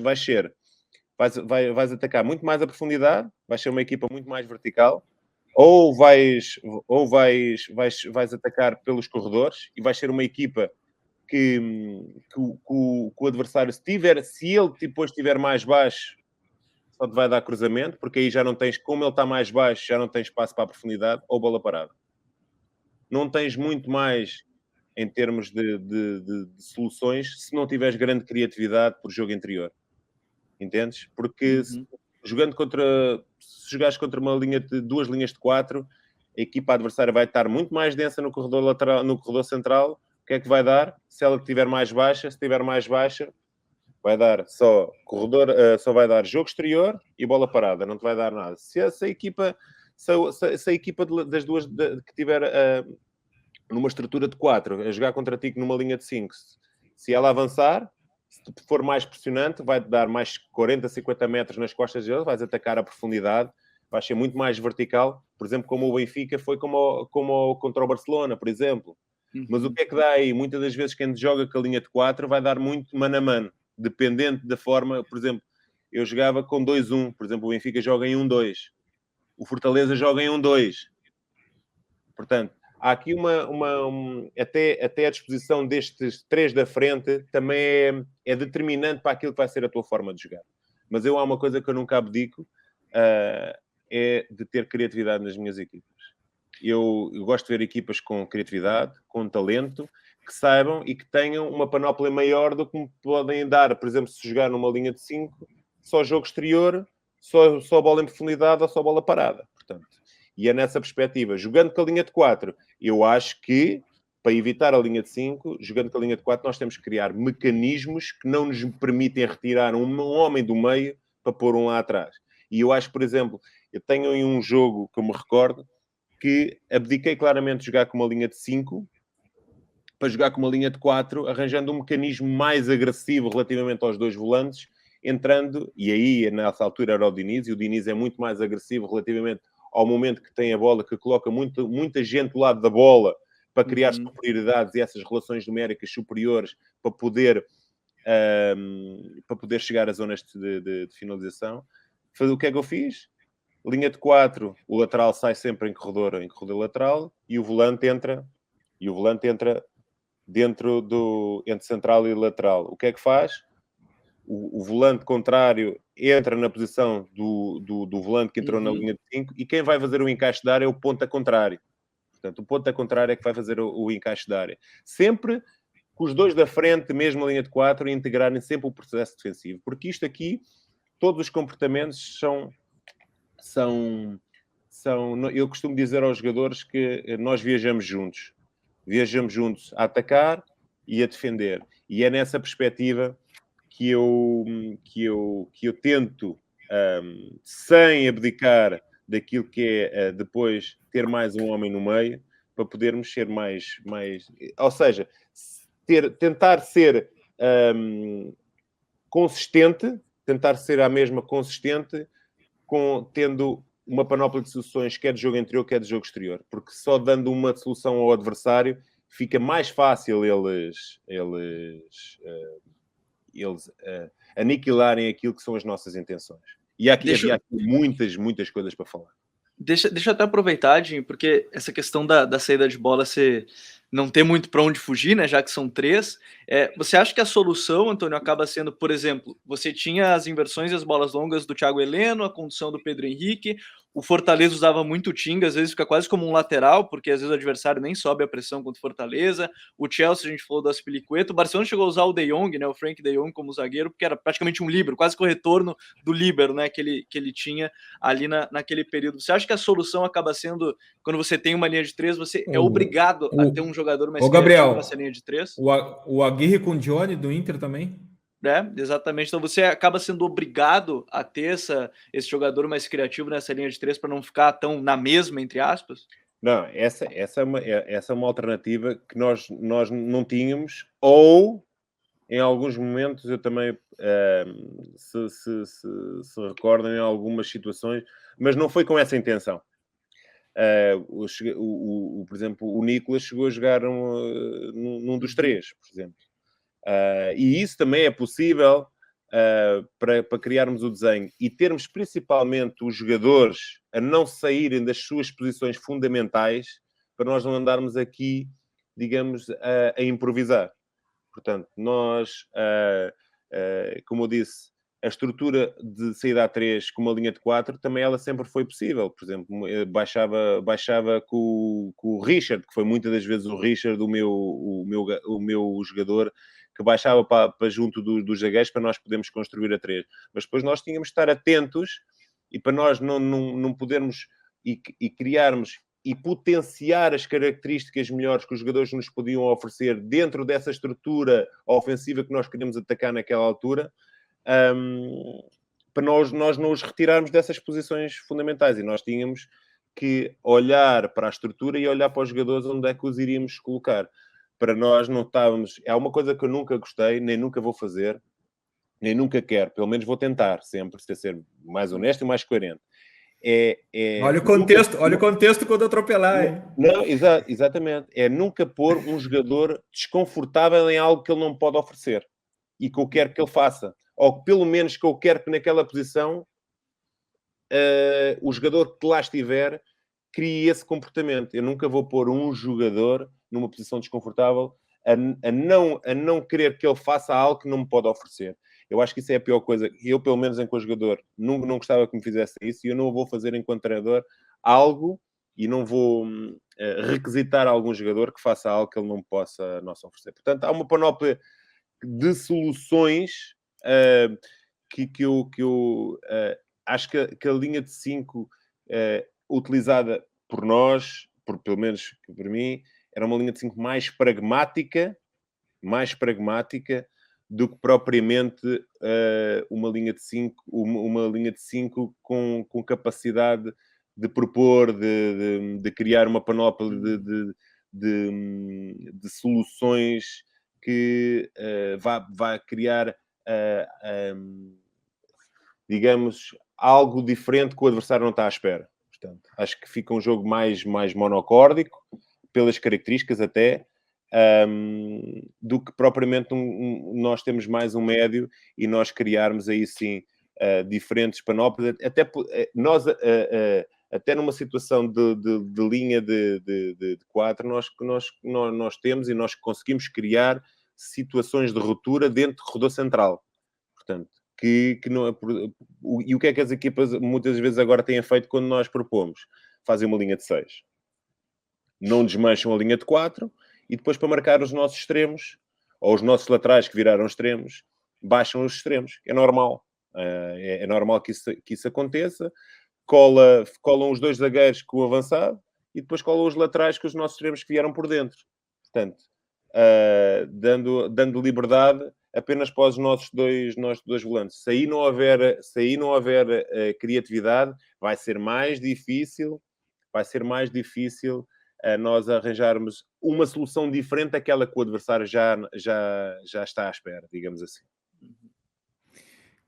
atacar muito mais a profundidade, vais ser uma equipa muito mais vertical, ou vais atacar pelos corredores e vais ser uma equipa que o adversário, se ele depois estiver mais baixo, só te vai dar cruzamento, porque aí já não tens, como ele está mais baixo, já não tens espaço para a profundidade ou bola parada. Não tens muito mais em termos de soluções se não tiveres grande criatividade por jogo interior. Entendes? Porque se jogares contra duas linhas de 4, a equipa adversária vai estar muito mais densa no corredor lateral, no corredor central. O que é que vai dar? Se ela estiver mais baixa, vai dar só corredor, só vai dar jogo exterior e bola parada, não te vai dar nada. Se essa equipa se a equipa das duas que tiver numa estrutura de 4, a jogar contra ti numa linha de 5, se ela avançar, se for mais pressionante, vai-te dar mais 40, 50 metros nas costas deles, vais atacar a profundidade, vais ser muito mais vertical, por exemplo, como o Benfica foi como contra o Barcelona, por exemplo. Mas o que é que dá aí? Muitas das vezes quem joga com a linha de 4 vai dar muito mano a mano, dependente da forma. Por exemplo, eu jogava com 2-1, por exemplo, o Benfica joga em 1-2, o Fortaleza joga em 1-2. Portanto, há aqui até a disposição destes 3 da frente também é determinante para aquilo que vai ser a tua forma de jogar. Mas há uma coisa que eu nunca abdico, é de ter criatividade nas minhas equipas. Eu gosto de ver equipas com criatividade, com talento, que saibam e que tenham uma panóplia maior do que me podem dar. Por exemplo, se jogar numa linha de 5, só jogo exterior, só bola em profundidade ou só bola parada. Portanto, e é nessa perspectiva. Jogando com a linha de 4, eu acho que, para evitar a linha de 5, jogando com a linha de 4, nós temos que criar mecanismos que não nos permitem retirar um homem do meio para pôr um lá atrás. E eu acho, por exemplo, eu tenho em um jogo que eu me recordo que abdiquei claramente de jogar com uma linha de 5 para jogar com uma linha de 4, arranjando um mecanismo mais agressivo relativamente aos 2 volantes, entrando, e aí nessa altura era o Diniz, e o Diniz é muito mais agressivo relativamente ao momento que tem a bola, que coloca muita gente do lado da bola para criar superioridades e essas relações numéricas superiores para poder chegar às zonas de finalização. O que é que eu fiz? Linha de 4, o lateral sai sempre em corredor lateral e o volante entra dentro entre central e lateral. O que é que faz? O volante contrário entra na posição do volante que entrou na linha de 5 e quem vai fazer o encaixe da área é o ponta contrário. Portanto, o ponta contrário é que vai fazer o encaixe da área. Sempre com os 2 da frente, mesmo a linha de 4, integrarem sempre o processo defensivo. Porque isto aqui, todos os comportamentos são eu costumo dizer aos jogadores que nós viajamos juntos a atacar e a defender, e é nessa perspectiva que eu tento, sem abdicar daquilo que é depois ter mais um homem no meio, para podermos ser mais ou seja, tentar ser consistente, tentar ser a mesma consistente, tendo uma panóplia de soluções, quer de jogo interior, quer de jogo exterior. Porque só dando uma solução ao adversário, fica mais fácil eles aniquilarem aquilo que são as nossas intenções. E havia aqui muitas coisas para falar. Deixa eu até aproveitar, Jim, porque essa questão da saída de bola você não ter muito para onde fugir, né? Já que são 3. Você acha que a solução, Antônio, acaba sendo, por exemplo, você tinha as inversões e as bolas longas do Thiago Heleno, a condução do Pedro Henrique, o Fortaleza usava muito o Tinga, às vezes fica quase como um lateral, porque às vezes o adversário nem sobe a pressão contra o Fortaleza. O Chelsea, a gente falou do Aspilicueta, o Barcelona chegou a usar o De Jong, né? O Frank De Jong como zagueiro, porque era praticamente um líbero, quase que o retorno do líbero, né? Que ele tinha ali naquele período. Você acha que a solução acaba sendo, quando você tem uma linha de 3, você é obrigado a ter um jogador mais Gabriel, nessa linha de 3? O Aguirre com o Johnny do Inter também? Exatamente. Então você acaba sendo obrigado a ter esse jogador mais criativo nessa linha de 3 para não ficar tão na mesma, entre aspas? Não, essa é uma alternativa que nós não tínhamos, ou em alguns momentos eu também se recordam em algumas situações, mas não foi com essa intenção. Por exemplo, o Nicolas chegou a jogar num dos 3, por exemplo. E isso também é possível para criarmos o desenho e termos principalmente os jogadores a não saírem das suas posições fundamentais, para nós não andarmos aqui, digamos, a improvisar. Portanto, nós, como eu disse, a estrutura de saída a 3 com uma linha de 4, também ela sempre foi possível. Por exemplo, baixava com o Richard, que foi muitas das vezes o Richard, o meu jogador, que baixava para junto dos zagueiros para nós podermos construir a 3. Mas depois nós tínhamos de estar atentos e para nós não podermos e criarmos e potenciar as características melhores que os jogadores nos podiam oferecer dentro dessa estrutura ofensiva que nós queríamos atacar naquela altura, para nós não os retirarmos dessas posições fundamentais. E nós tínhamos que olhar para a estrutura e olhar para os jogadores onde é que os iríamos colocar. Para nós não estávamos... É uma coisa que eu nunca gostei, nem nunca vou fazer, nem nunca quero. Pelo menos vou tentar sempre ser mais honesto e mais coerente. Olha o contexto quando atropelar, hein? Não, exatamente. É nunca pôr um jogador desconfortável em algo que ele não pode oferecer e que eu quero que ele faça. Ou pelo menos que eu quero que naquela posição o jogador que lá estiver crie esse comportamento. Eu nunca vou pôr um jogador numa posição desconfortável a não querer que ele faça algo que não me pode oferecer. Eu acho que isso é a pior coisa. Eu, pelo menos, enquanto jogador, não gostava que me fizesse isso e eu não vou fazer, enquanto treinador, algo e não vou requisitar algum jogador que faça algo que ele não possa nos oferecer. Portanto, há uma panóplia de soluções que eu acho que a linha de 5 utilizada por nós, pelo menos por mim, era uma linha de 5 mais pragmática do que propriamente uma linha de 5 com capacidade de propor, de criar uma panóplia de soluções que vá criar, digamos, algo diferente que o adversário não está à espera. Portanto, acho que fica um jogo mais monocórdico, pelas características até, do que propriamente nós temos mais um médio e nós criarmos aí sim diferentes panóplias. Até numa situação de linha de 4, nós temos e nós conseguimos criar situações de ruptura dentro do corredor central. Portanto, que não é... E o que é que as equipas muitas vezes agora têm feito quando nós propomos? Fazem uma linha de 6. Não desmancham a linha de 4 e depois, para marcar os nossos extremos, ou os nossos laterais que viraram extremos, baixam os extremos. É normal. É normal que isso aconteça. Colam os dois zagueiros com o avançado e depois colam os laterais com os nossos extremos que vieram por dentro. Portanto, dando liberdade apenas para os nossos dois volantes. Se aí não houver criatividade, vai ser mais difícil nós arranjarmos uma solução diferente daquela que o adversário já está à espera, digamos assim.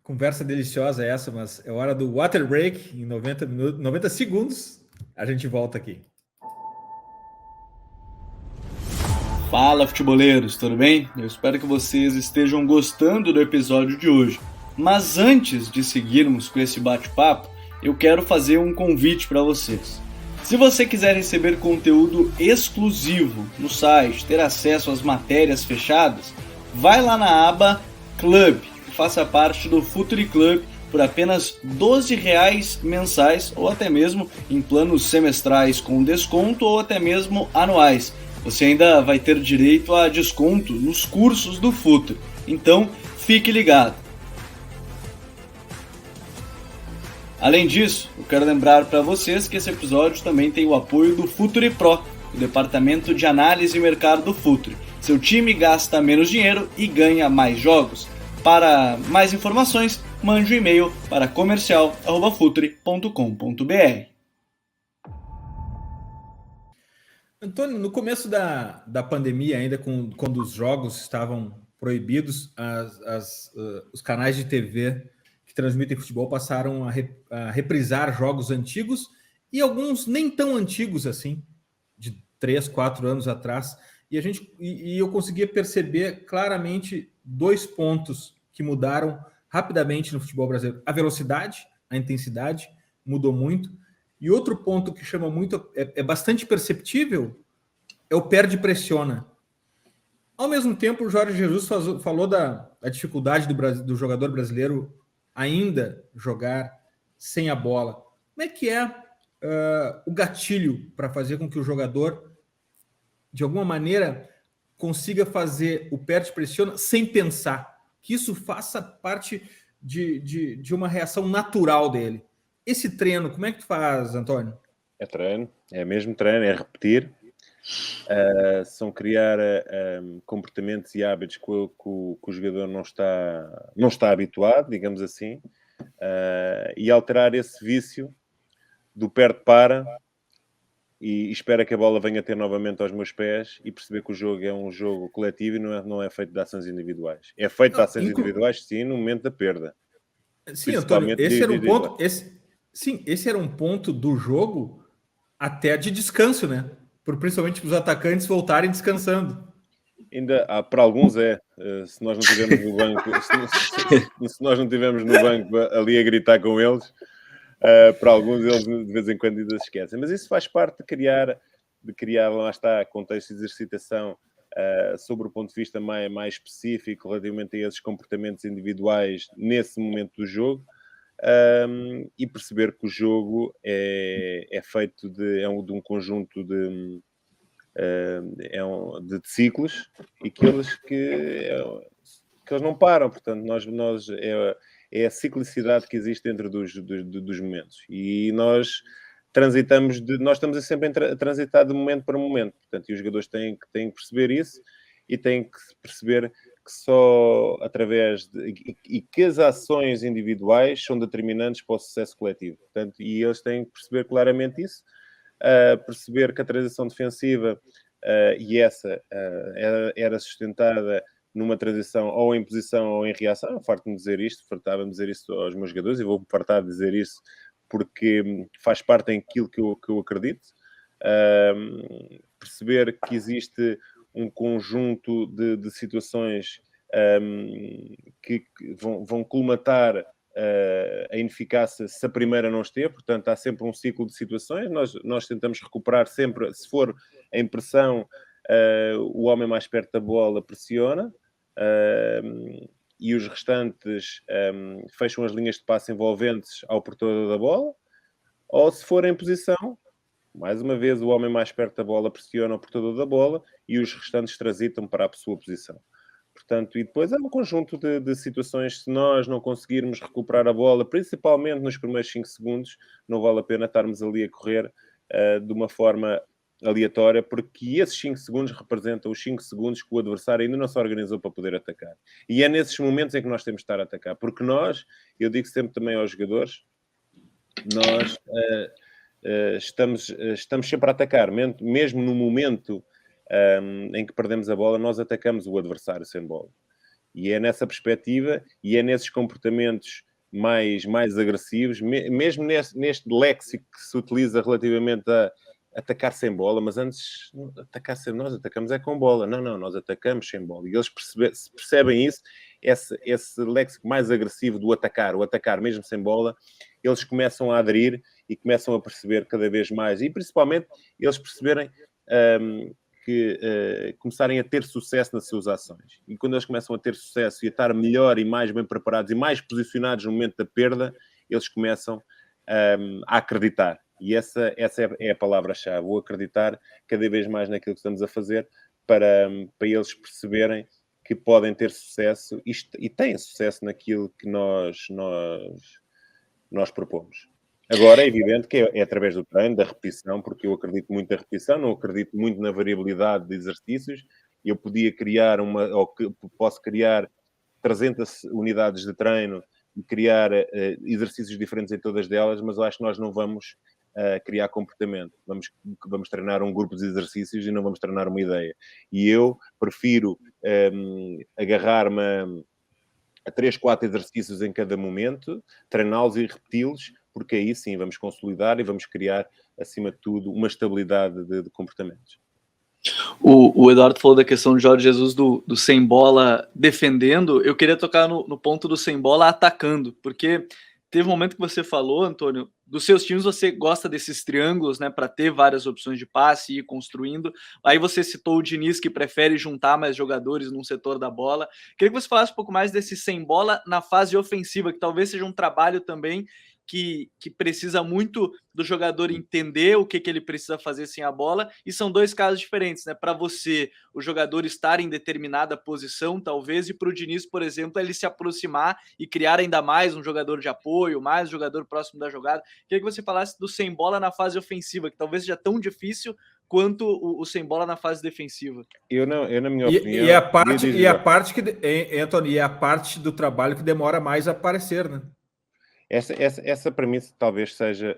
Conversa deliciosa essa, mas é hora do water break. Em 90 segundos, a gente volta aqui. Fala, futeboleiros, tudo bem? Eu espero que vocês estejam gostando do episódio de hoje. Mas antes de seguirmos com esse bate-papo, eu quero fazer um convite para vocês. Se você quiser receber conteúdo exclusivo no site, ter acesso às matérias fechadas, vai lá na aba Club e faça parte do Futuri Club por apenas R$12 mensais ou até mesmo em planos semestrais com desconto ou até mesmo anuais. Você ainda vai ter direito a desconto nos cursos do Futuri. Então, fique ligado. Além disso, eu quero lembrar para vocês que esse episódio também tem o apoio do Futuri Pro, o departamento de análise e mercado do Futuri. Seu time gasta menos dinheiro e ganha mais jogos. Para mais informações, mande um e-mail para comercial@futuri.com.br. Antônio, no começo da pandemia, ainda quando os jogos estavam proibidos, os canais de TV que transmitem futebol passaram a reprisar jogos antigos e alguns nem tão antigos assim, de 3, 4 anos atrás. E eu conseguia perceber claramente 2 pontos que mudaram rapidamente no futebol brasileiro. A velocidade, a intensidade mudou muito. E outro ponto que chama muito, é bastante perceptível, é o perde-pressiona. Ao mesmo tempo, o Jorge Jesus falou da dificuldade do jogador brasileiro ainda jogar sem a bola. Como é que é o gatilho para fazer com que o jogador, de alguma maneira, consiga fazer o perde-pressiona sem pensar? Que isso faça parte de uma reação natural dele. Esse treino, como é que tu faz, Antônio? É treino, é mesmo treino, é repetir. São criar comportamentos e hábitos que o jogador não está habituado, digamos assim, e alterar esse vício do perde-para e espero que a bola venha ter novamente aos meus pés e perceber que o jogo é um jogo coletivo e não é feito de ações individuais. É feito de ações individuais, sim, no momento da perda. Sim, Antônio, esse era um ponto. Esse era um ponto do jogo até de descanso, né? Principalmente para os atacantes voltarem descansando. Ainda para alguns se nós não tivermos no banco, se nós não tivermos no banco ali a gritar com eles, para alguns eles de vez em quando ainda se esquecem. Mas isso faz parte de criar lá está, contexto de exercitação sobre o ponto de vista mais específico relativamente a esses comportamentos individuais nesse momento do jogo. E perceber que o jogo é feito de um conjunto de ciclos e que eles não param. Portanto, é a ciclicidade que existe dentro dos momentos. E nós estamos sempre a transitar de momento para momento. Portanto, e os jogadores têm que perceber isso e têm que perceber que só através e que as ações individuais são determinantes para o sucesso coletivo. Portanto, e eles têm que perceber claramente isso, perceber que a transição defensiva e essa era sustentada numa transição ou em posição ou em reação. Eu farto-me dizer isto, fartava-me dizer isto aos meus jogadores e vou-me fartar de dizer isso porque faz parte daquilo que eu acredito. Perceber que existe um conjunto de situações que vão colmatar a ineficácia se a primeira não esteve. Portanto, há sempre um ciclo de situações. Nós tentamos recuperar sempre, se for em pressão, o homem mais perto da bola pressiona e os restantes fecham as linhas de passe envolventes ao portador da bola. Ou se for em posição, mais uma vez, o homem mais perto da bola pressiona o portador da bola e os restantes transitam para a sua posição. Portanto, e depois é um conjunto de situações. Se nós não conseguirmos recuperar a bola, principalmente nos primeiros 5 segundos, não vale a pena estarmos ali a correr de uma forma aleatória, porque esses 5 segundos representam os 5 segundos que o adversário ainda não se organizou para poder atacar. E é nesses momentos em que nós temos de estar a atacar. Porque eu digo sempre também aos jogadores, nós estamos sempre a atacar, mesmo no momento em que perdemos a bola, nós atacamos o adversário sem bola. E é nessa perspectiva e é nesses comportamentos mais agressivos, mesmo neste léxico que se utiliza relativamente a atacar sem bola, mas antes, nós atacamos com bola. Não, nós atacamos sem bola. E eles percebem isso, esse léxico mais agressivo do atacar, o atacar mesmo sem bola, eles começam a aderir e começam a perceber cada vez mais. E principalmente, eles perceberem começarem a ter sucesso nas suas ações. E quando eles começam a ter sucesso e a estar melhor e mais bem preparados e mais posicionados no momento da perda, eles começam a acreditar. E essa é a palavra-chave, o acreditar cada vez mais naquilo que estamos a fazer para eles perceberem que podem ter sucesso e têm sucesso naquilo que nós propomos. Agora, é evidente que é através do treino, da repetição, porque eu acredito muito na repetição, não acredito muito na variabilidade de exercícios. Eu podia criar posso criar 300 unidades de treino e criar exercícios diferentes em todas delas, mas eu acho que nós não vamos criar comportamento. Vamos treinar um grupo de exercícios e não vamos treinar uma ideia. E eu prefiro agarrar-me a 3, 4 exercícios em cada momento, treiná-los e repeti-los, porque aí sim vamos consolidar e vamos criar, acima de tudo, uma estabilidade de comportamentos. O Eduardo falou da questão de Jorge Jesus do sem bola defendendo. Eu queria tocar no ponto do sem bola atacando, porque teve um momento que você falou, Antônio, dos seus times você gosta desses triângulos, né, para ter várias opções de passe e ir construindo. Aí você citou o Diniz, que prefere juntar mais jogadores num setor da bola. Queria que você falasse um pouco mais desse sem bola na fase ofensiva, que talvez seja um trabalho também que precisa muito do jogador entender o que ele precisa fazer sem a bola, e são 2 casos diferentes, né? Para você, o jogador estar em determinada posição, talvez, e para o Diniz, por exemplo, ele se aproximar e criar ainda mais um jogador de apoio, mais um jogador próximo da jogada. Queria que você falasse do sem bola na fase ofensiva, que talvez seja tão difícil quanto o sem bola na fase defensiva. Eu na minha opinião... E a parte, Anthony, é a parte do trabalho que demora mais a aparecer, né? Essa premissa talvez seja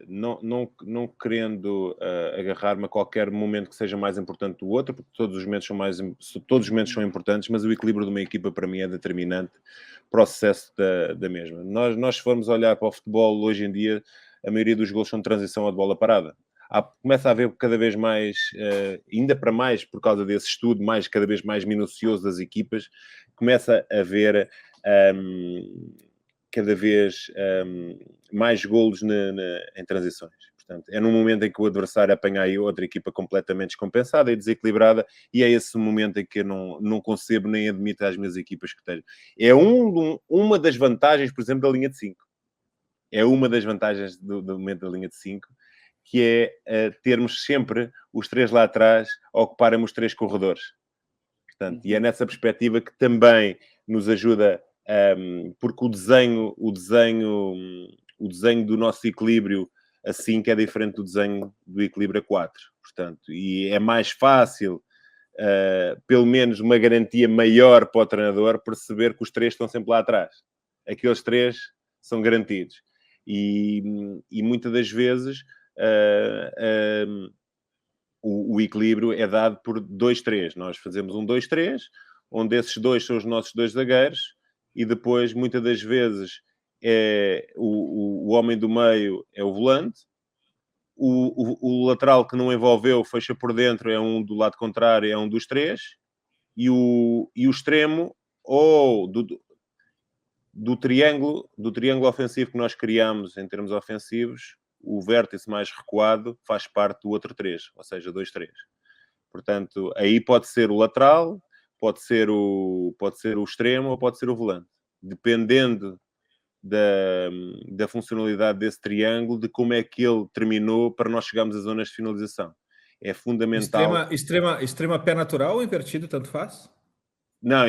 não querendo agarrar-me a qualquer momento que seja mais importante do outro, porque todos os momentos são importantes, mas o equilíbrio de uma equipa para mim é determinante para o sucesso da mesma. Nós se formos olhar para o futebol hoje em dia, a maioria dos gols são de transição ou de bola parada. Começa a haver cada vez mais, ainda para mais por causa desse estudo cada vez mais minucioso das equipas, começa a haver cada vez mais golos em transições. Portanto, é num momento em que o adversário apanha aí outra equipa completamente descompensada e desequilibrada, e é esse momento em que eu não concebo nem admito às minhas equipas que tenham. É uma das vantagens, por exemplo, da linha de 5. É uma das vantagens do momento da linha de 5, que é termos sempre os 3 lá atrás a ocuparem os 3 corredores. Portanto, e é nessa perspectiva que também nos ajuda, porque o desenho do nosso equilíbrio a 5 é diferente do desenho do equilíbrio a 4. Portanto, e é mais fácil, pelo menos uma garantia maior para o treinador, perceber que os 3 estão sempre lá atrás. Aqueles 3 são garantidos. E muitas das vezes o equilíbrio é dado por 2-3. Nós fazemos 1-2-3, onde esses 2 são os nossos 2 zagueiros, e depois, muitas das vezes, o homem do meio é o volante, o lateral que não envolveu, fecha por dentro, é um do lado contrário, é um dos 3, e o extremo, ou do triângulo ofensivo que nós criamos em termos ofensivos, o vértice mais recuado faz parte do outro 3, ou seja, 2-3. Portanto, aí pode ser o lateral, pode ser o extremo ou pode ser o volante. Dependendo da funcionalidade desse triângulo, de como é que ele terminou para nós chegarmos às zonas de finalização. É fundamental. Extrema pé natural ou invertido, tanto faz? Não,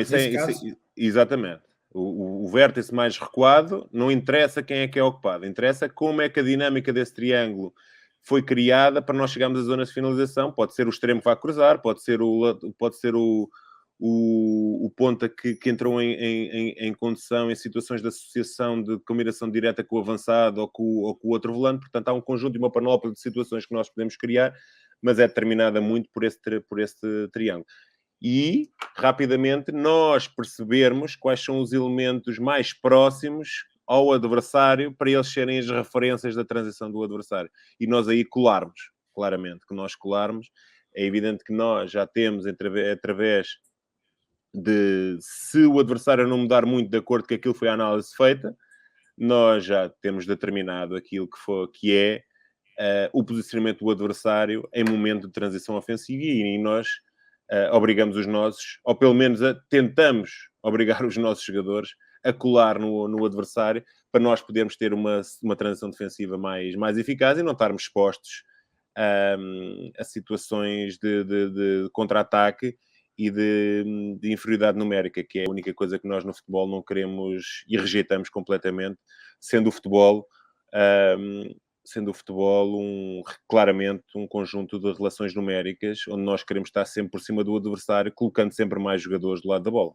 exatamente. O vértice mais recuado, não interessa quem é ocupado, interessa como é que a dinâmica desse triângulo foi criada para nós chegarmos à zona de finalização. Pode ser o extremo que vai cruzar, pode ser o ponta que entrou em condução em situações de associação de combinação direta com o avançado ou com o outro volante. Portanto, há um conjunto e uma panóplia de situações que nós podemos criar, mas é determinada muito por esse triângulo. E, rapidamente, nós percebermos quais são os elementos mais próximos ao adversário para eles serem as referências da transição do adversário. E nós aí colarmos, claramente, que nós colarmos. É evidente que nós já temos, através de, se o adversário não mudar muito de acordo com aquilo que foi a análise feita, nós já temos determinado aquilo que é o posicionamento do adversário em momento de transição ofensiva, e nós obrigamos os nossos, ou pelo menos tentamos obrigar os nossos jogadores a colar no adversário, para nós podermos ter uma transição defensiva mais eficaz e não estarmos expostos a situações de contra-ataque e de inferioridade numérica, que é a única coisa que nós no futebol não queremos e rejeitamos completamente, sendo o futebol claramente um conjunto de relações numéricas, onde nós queremos estar sempre por cima do adversário, colocando sempre mais jogadores do lado da bola.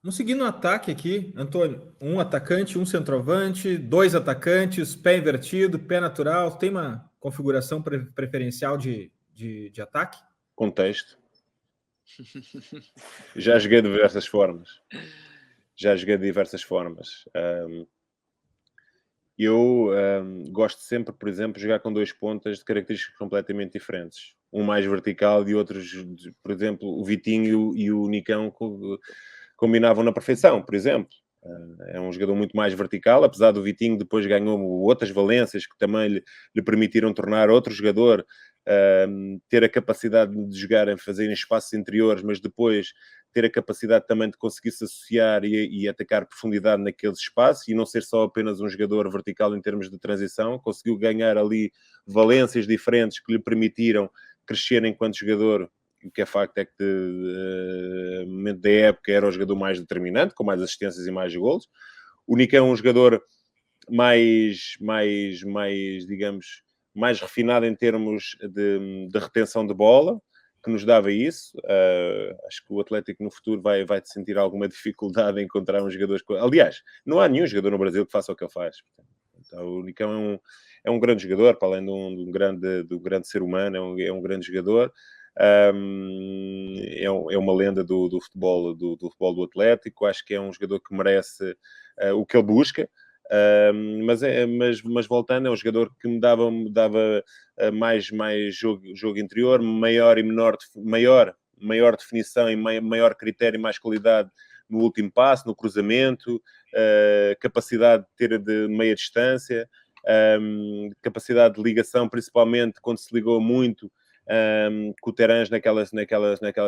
Vamos seguir no ataque aqui, Antônio. Um atacante, um centroavante, 2 atacantes, pé invertido, pé natural. Tem uma configuração preferencial de ataque? Contexto. Já joguei de diversas formas. Eu gosto sempre, por exemplo, de jogar com 2 pontas de características completamente diferentes. Um mais vertical e outros, por exemplo, o Vitinho e o Nicão combinavam na perfeição, por exemplo. É um jogador muito mais vertical, apesar do Vitinho depois ganhou outras valências que também lhe permitiram tornar outro jogador, ter a capacidade de jogar em fazer em espaços interiores, mas depois ter a capacidade também de conseguir se associar e atacar profundidade naqueles espaços, e não ser só apenas um jogador vertical em termos de transição. Conseguiu ganhar ali valências diferentes que lhe permitiram crescer enquanto jogador. O que é facto é que, no momento da época, era o jogador mais determinante, com mais assistências e mais golos. O Nicão é um jogador digamos, mais refinado em termos de retenção de bola, que nos dava isso. Acho que o Atlético no futuro vai sentir alguma dificuldade em encontrar um jogador... Aliás, não há nenhum jogador no Brasil que faça o que ele faz. Então, o Nicão é um grande jogador, para além de um grande ser humano, é um grande jogador. É uma lenda do futebol do Atlético. Acho que é um jogador que merece o que ele busca. Mas voltando, é um jogador que me dava mais jogo interior, maior definição e maior critério e mais qualidade no último passo, no cruzamento, capacidade de ter de meia distância, capacidade de ligação, principalmente quando se ligou muito com o Terãs naquelas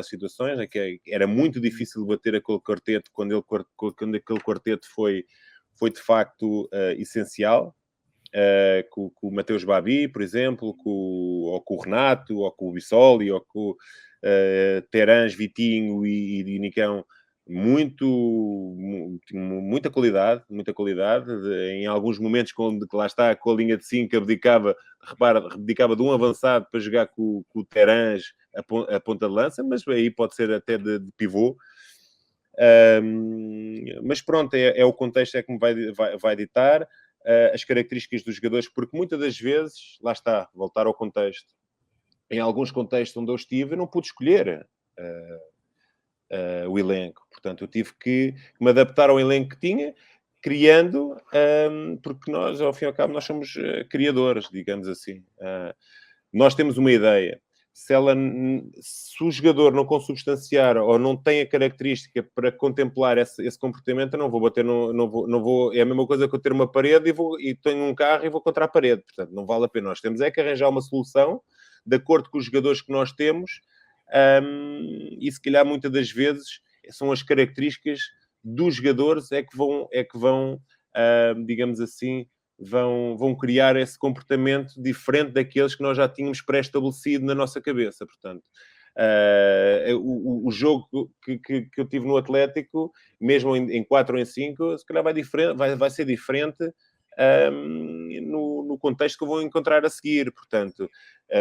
situações, né, que era muito difícil bater aquele quarteto quando aquele quarteto foi de facto essencial, com o Mateus Babi, por exemplo, ou com o Renato, ou com o Bissoli, ou com Terãs, Vitinho e Nicão. Muita qualidade, em alguns momentos, quando lá está, com a linha de 5, abdicava de um avançado para jogar com o Terãs a ponta de lança, mas aí pode ser até de pivô. Mas pronto, é o contexto que me vai ditar as características dos jogadores, porque muitas das vezes, lá está, voltar ao contexto, em alguns contextos onde eu estive, eu não pude escolher o elenco. Portanto, eu tive que me adaptar ao elenco que tinha, criando, porque nós, ao fim e ao cabo, nós somos criadores, digamos assim. Nós temos uma ideia. Se o jogador não consubstanciar ou não tem a característica para contemplar esse comportamento, eu não vou bater, não vou. É a mesma coisa que eu ter uma parede e tenho um carro e vou contra a parede. Portanto, não vale a pena. Nós temos que arranjar uma solução de acordo com os jogadores que nós temos. E se calhar muitas das vezes são as características dos jogadores que vão digamos assim, vão criar esse comportamento diferente daqueles que nós já tínhamos pré-estabelecido na nossa cabeça. Portanto, o jogo que eu tive no Atlético, mesmo em 4 ou em 5, se calhar vai ser diferente no contexto que eu vou encontrar a seguir. Portanto,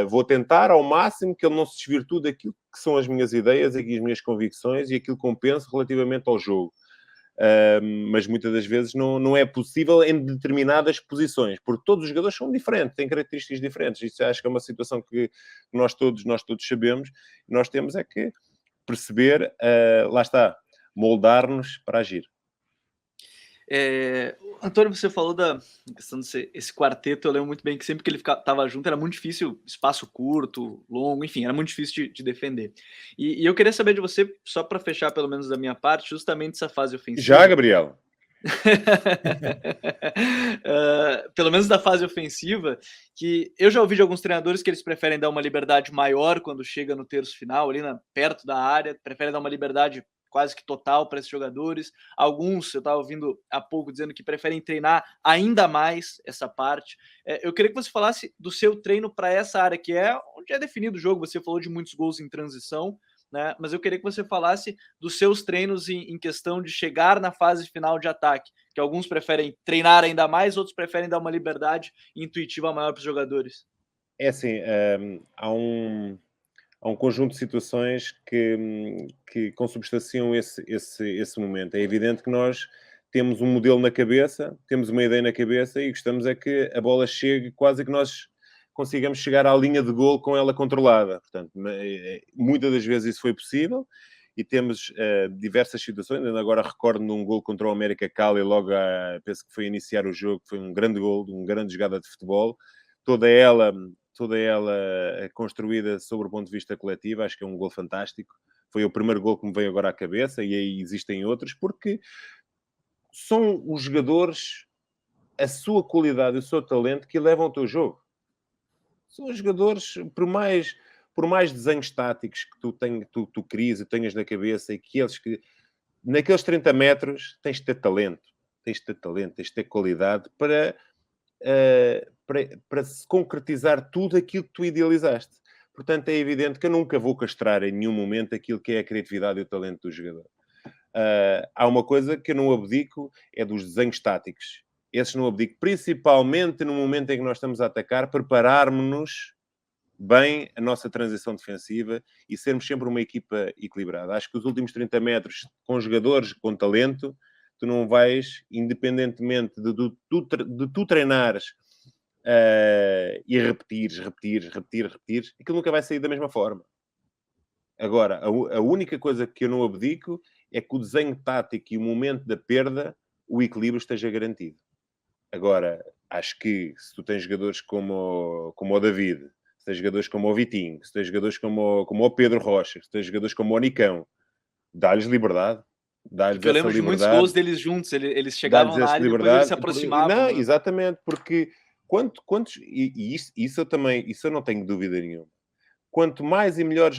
vou tentar ao máximo que ele não se desvirtue daquilo que são as minhas ideias e as minhas convicções e aquilo que eu penso relativamente ao jogo. Mas muitas das vezes não é possível em determinadas posições, porque todos os jogadores são diferentes, têm características diferentes. Isso acho que é uma situação que nós todos sabemos. Nós temos é que perceber, lá está, moldar-nos para agir. Antônio, você falou da questão desse quarteto. Eu lembro muito bem que sempre que ele estava junto era muito difícil, espaço curto, longo, enfim, era muito difícil de defender. E eu queria saber de você, só para fechar pelo menos da minha parte, justamente essa fase ofensiva. Já, Gabriel? Pelo menos da fase ofensiva, que eu já ouvi de alguns treinadores que eles preferem dar uma liberdade maior quando chega no terço final, ali perto da área, preferem dar uma liberdade quase que total para esses jogadores. Alguns, eu estava ouvindo há pouco, dizendo que preferem treinar ainda mais essa parte. Eu queria que você falasse do seu treino para essa área, que é onde é definido o jogo. Você falou de muitos gols em transição, né? Mas eu queria que você falasse dos seus treinos em questão de chegar na fase final de ataque, que alguns preferem treinar ainda mais, outros preferem dar uma liberdade intuitiva maior para os jogadores. É assim, há um conjunto de situações que consubstanciam esse momento. É evidente que nós temos um modelo na cabeça, temos uma ideia na cabeça e gostamos é que a bola chegue, quase que nós consigamos chegar à linha de golo com ela controlada. Portanto, muitas das vezes isso foi possível e temos diversas situações. Ainda agora recordo num golo contra o América Cali, logo penso que foi iniciar o jogo, foi um grande golo, uma grande jogada de futebol. Toda ela construída sobre o ponto de vista coletivo. Acho que é um gol fantástico. Foi o primeiro gol que me veio agora à cabeça e aí existem outros, porque são os jogadores, a sua qualidade e o seu talento que levam o teu jogo. São os jogadores, por mais desenhos táticos que tu crias e tenhas na cabeça, e naqueles 30 metros tens de ter talento, tens de ter qualidade para se concretizar tudo aquilo que tu idealizaste. Portanto, é evidente que eu nunca vou castrar em nenhum momento aquilo que é a criatividade e o talento do jogador. Há uma coisa que eu não abdico, é dos desenhos táticos. Esses não abdico, principalmente no momento em que nós estamos a atacar, prepararmos-nos bem a nossa transição defensiva e sermos sempre uma equipa equilibrada. Acho que os últimos 30 metros, com jogadores com talento, tu não vais, independentemente de tu treinares e repetires, aquilo nunca vai sair da mesma forma. Agora, a única coisa que eu não abdico é que o desenho tático e o momento da perda, o equilíbrio esteja garantido. Agora, acho que se tu tens jogadores como o David, se tens jogadores como o Vitinho, se tens jogadores como o Pedro Rocha, se tens jogadores como o Nicão, dá-lhes liberdade. Dá-lhes eu essa lembro de muitos liberdade. gols deles juntos, eles chegavam na área e depois eles se aproximavam. Não, né? exatamente, porque quantos... E isso eu não tenho dúvida nenhuma. Quanto mais e melhores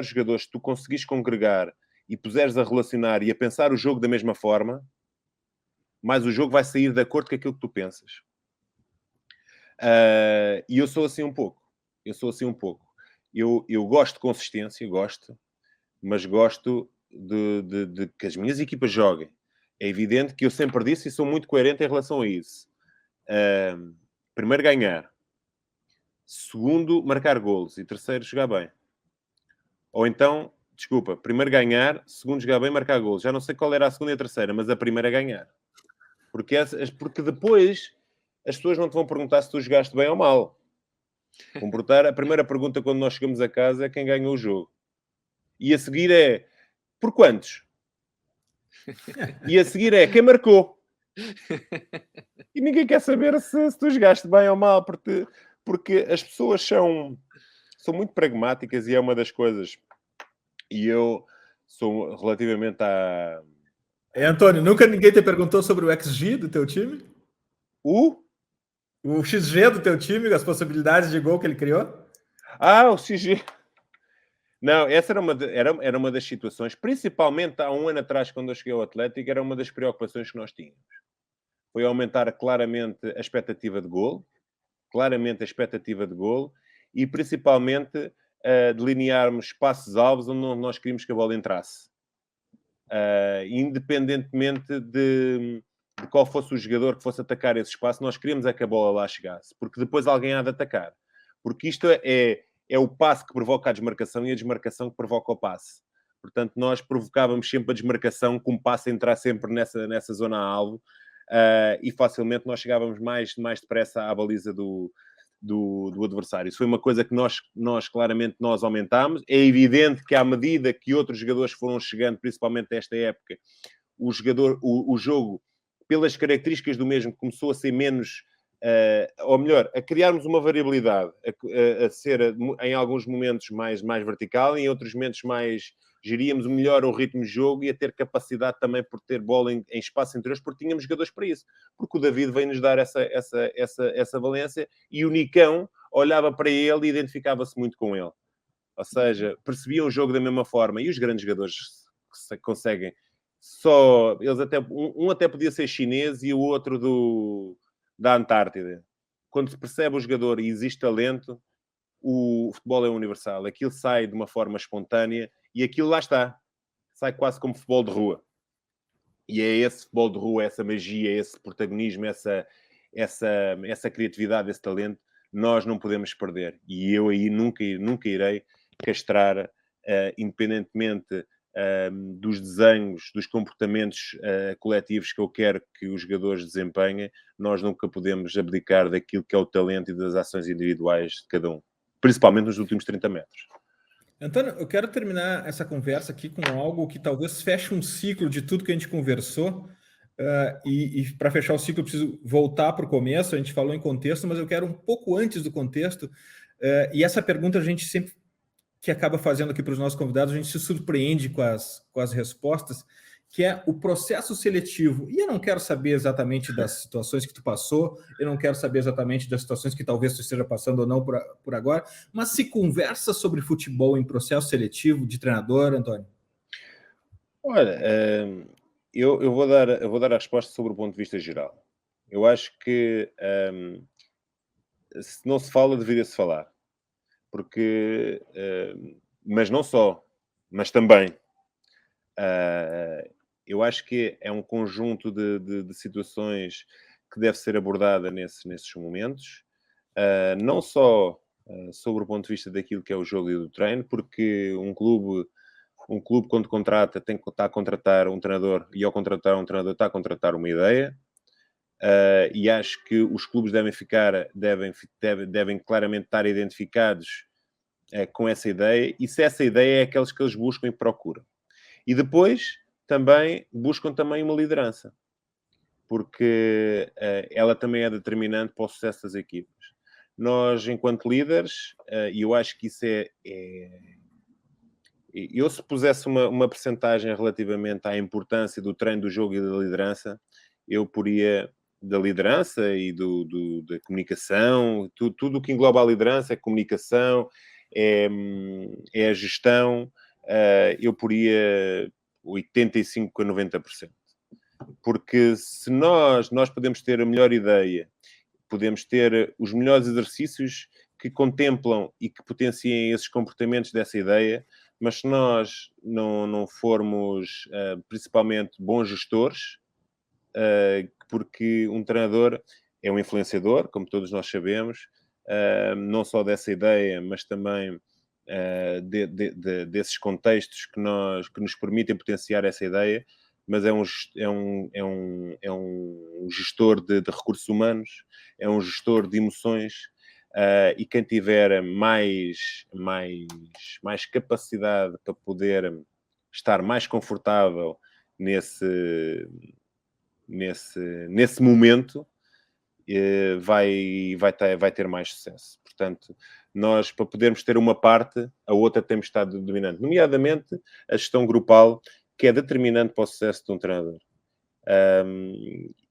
jogadores tu conseguires congregar e puseres a relacionar e a pensar o jogo da mesma forma, mais o jogo vai sair de acordo com aquilo que tu pensas. E eu sou assim um pouco. Eu gosto de consistência, mas gosto de que as minhas equipas joguem. É evidente que eu sempre disse e sou muito coerente em relação a isso. Primeiro, ganhar. Segundo, marcar golos. E terceiro, jogar bem. Ou então, desculpa, primeiro ganhar, segundo, jogar bem, marcar golos. Já não sei qual era a segunda e a terceira, mas a primeira é ganhar. Porque depois as pessoas não te vão perguntar se tu jogaste bem ou mal. A primeira pergunta quando nós chegamos a casa é quem ganhou o jogo. E a seguir é por quantos? E a seguir é quem marcou. E ninguém quer saber se tu jogaste bem ou mal, porque as pessoas são muito pragmáticas e é uma das coisas. E eu sou relativamente a... Antônio, nunca ninguém te perguntou sobre o XG do teu time? O XG do teu time, as possibilidades de gol que ele criou? o XG. Não, essa era uma das situações, principalmente há um ano atrás, quando eu cheguei ao Atlético, era uma das preocupações que nós tínhamos. Foi aumentar claramente a expectativa de golo, e principalmente delinearmos espaços-alvos onde nós queríamos que a bola entrasse. Independentemente de qual fosse o jogador que fosse atacar esse espaço, nós queríamos é que a bola lá chegasse, porque depois alguém há de atacar. Porque isto é o passe que provoca a desmarcação e a desmarcação que provoca o passe. Portanto, nós provocávamos sempre a desmarcação com o passe a entrar sempre nessa zona-alvo e facilmente nós chegávamos mais depressa à baliza do adversário. Isso foi uma coisa que nós claramente aumentámos. É evidente que à medida que outros jogadores foram chegando, principalmente nesta época, o jogo, pelas características do mesmo, começou a ser menos... ou melhor, a criarmos uma variabilidade, a ser em alguns momentos mais vertical, e em outros momentos geríamos melhor o ritmo de jogo e a ter capacidade também por ter bola em espaço interior, porque tínhamos jogadores para isso. Porque o David veio-nos dar essa valência e o Nicão olhava para ele e identificava-se muito com ele. Ou seja, percebiam o jogo da mesma forma. E os grandes jogadores que conseguem só... Eles um até podia ser chinês e o outro da Antártida. Quando se percebe o jogador e existe talento, o futebol é universal. Aquilo sai de uma forma espontânea e aquilo lá está. Sai quase como futebol de rua. E é esse futebol de rua, essa magia, esse protagonismo, essa criatividade, esse talento, nós não podemos perder. E eu aí nunca irei castrar, independentemente dos desenhos, dos comportamentos coletivos que eu quero que os jogadores desempenhem, nós nunca podemos abdicar daquilo que é o talento e das ações individuais de cada um. Principalmente nos últimos 30 metros. Antônio, eu quero terminar essa conversa aqui com algo que talvez feche um ciclo de tudo que a gente conversou. E para fechar o ciclo, eu preciso voltar para o começo. A gente falou em contexto, mas eu quero um pouco antes do contexto. E essa pergunta a gente sempre que acaba fazendo aqui para os nossos convidados, a gente se surpreende com as respostas, que é o processo seletivo. E eu não quero saber exatamente das situações que tu passou, eu não quero saber exatamente das situações que talvez tu esteja passando ou não por agora, mas se conversa sobre futebol em processo seletivo de treinador, Antônio? Olha, eu vou dar a resposta sobre o ponto de vista geral. Eu acho que se não se fala, deveria-se falar. Porque, mas não só, mas também. Eu acho que é um conjunto de situações que deve ser abordada nesses momentos. Não só sobre o ponto de vista daquilo que é o jogo e do treino, porque um clube quando contrata, tem que estar a contratar um treinador, e ao contratar um treinador está a contratar uma ideia, e acho que os clubes devem claramente estar identificados com essa ideia, e se essa ideia é aqueles que eles buscam e procuram. E depois também buscam também uma liderança, porque ela também é determinante para o sucesso das equipas. Nós, enquanto líderes, e eu acho que isso eu, se pusesse uma percentagem relativamente à importância do treino, do jogo e da liderança, eu poria da liderança e da comunicação, tudo o que engloba a liderança, é comunicação, é a gestão, eu poria 85% a 90%. Porque se nós podemos ter a melhor ideia, podemos ter os melhores exercícios que contemplam e que potenciem esses comportamentos dessa ideia, mas se nós não formos principalmente bons gestores, porque um treinador é um influenciador, como todos nós sabemos, não só dessa ideia, mas também desses contextos que nos permitem potenciar essa ideia, mas é um gestor de recursos humanos, é um gestor de emoções, e quem tiver mais capacidade para poder estar mais confortável nesse momento, vai ter mais sucesso. Portanto, nós, para podermos ter uma parte, a outra temos estado dominante, nomeadamente a gestão grupal, que é determinante para o sucesso de um treinador.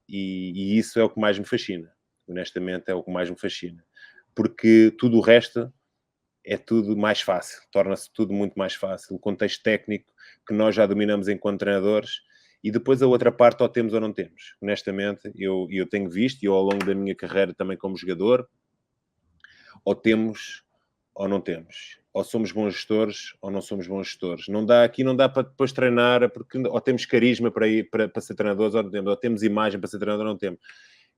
E isso é o que mais me fascina. Honestamente, é o que mais me fascina. Porque tudo o resto é tudo mais fácil. Torna-se tudo muito mais fácil. O contexto técnico que nós já dominamos enquanto treinadores, e depois a outra parte ou temos ou não temos. Honestamente, eu tenho visto, e eu ao longo da minha carreira também como jogador, ou temos ou não temos. Ou somos bons gestores ou não somos bons gestores. Não dá para depois treinar, porque ou temos carisma para ser treinadores ou não temos, ou temos imagem para ser treinador ou não temos.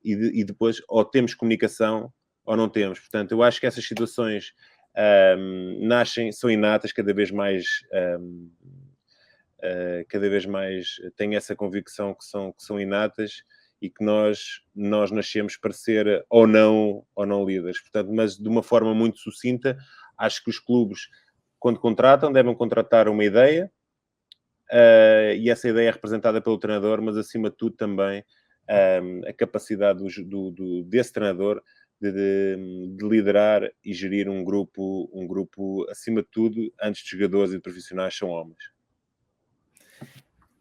E depois ou temos comunicação ou não temos. Portanto, eu acho que essas situações são inatas, cada vez mais tenho essa convicção que são inatas, e que nós nascemos para ser ou não líderes. Portanto, mas de uma forma muito sucinta, acho que os clubes, quando contratam, devem contratar uma ideia, e essa ideia é representada pelo treinador, mas acima de tudo também a capacidade desse treinador de liderar e gerir um grupo, acima de tudo, antes de jogadores e de profissionais, são homens.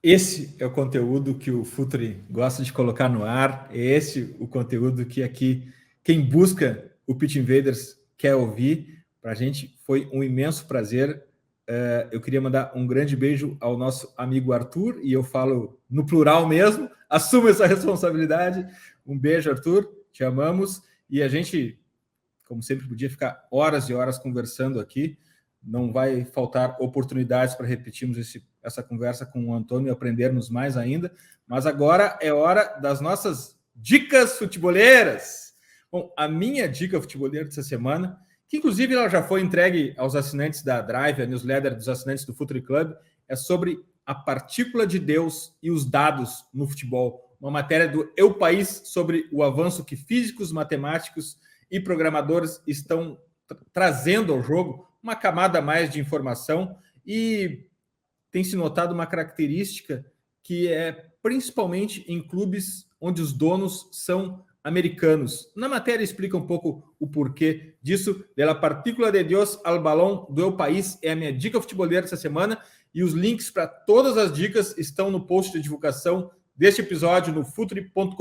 Esse é o conteúdo que o Futuri gosta de colocar no ar. É esse o conteúdo que aqui quem busca o Pitch Invaders quer ouvir. Para a gente foi um imenso prazer. Eu queria mandar um grande beijo ao nosso amigo Arthur, e eu falo no plural mesmo, assumo essa responsabilidade. Um beijo, Arthur, te amamos. E a gente, como sempre, podia ficar horas e horas conversando aqui. Não vai faltar oportunidades para repetirmos essa conversa com o Antônio e aprendermos mais ainda. Mas agora é hora das nossas dicas futeboleiras. Bom, a minha dica futeboleira dessa semana, que inclusive ela já foi entregue aos assinantes da Drive, a newsletter dos assinantes do Futuri Club, é sobre a partícula de Deus e os dados no futebol. Uma matéria do Eu País sobre o avanço que físicos, matemáticos e programadores estão trazendo ao jogo, uma camada a mais de informação, e tem se notado uma característica que é principalmente em clubes onde os donos são americanos. Na matéria explica um pouco o porquê disso. De la partícula de Dios al balão do El País é a minha dica futebolera dessa semana, e os links para todas as dicas estão no post de divulgação deste episódio no futuri.com.br.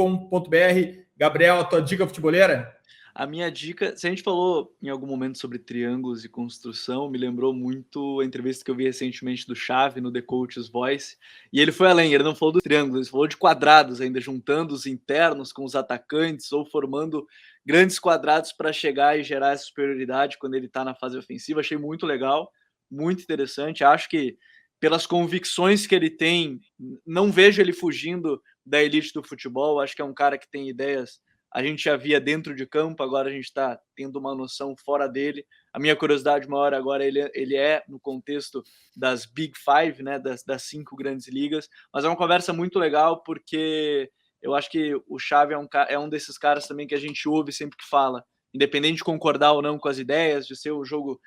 Gabriel, a tua dica futebolera? A minha dica, se a gente falou em algum momento sobre triângulos e construção, me lembrou muito a entrevista que eu vi recentemente do Xavi no The Coach's Voice, e ele foi além, ele não falou do triângulo, ele falou de quadrados ainda, juntando os internos com os atacantes ou formando grandes quadrados para chegar e gerar essa superioridade quando ele está na fase ofensiva. Achei muito legal, muito interessante. Acho que pelas convicções que ele tem, não vejo ele fugindo da elite do futebol. Acho que é um cara que tem ideias a gente já via dentro de campo, agora a gente está tendo uma noção fora dele. A minha curiosidade maior agora, ele é no contexto das Big Five, né, das 5 grandes ligas, mas é uma conversa muito legal, porque eu acho que o Xavi é um desses caras também que a gente ouve sempre que fala, independente de concordar ou não com as ideias, de ser o jogo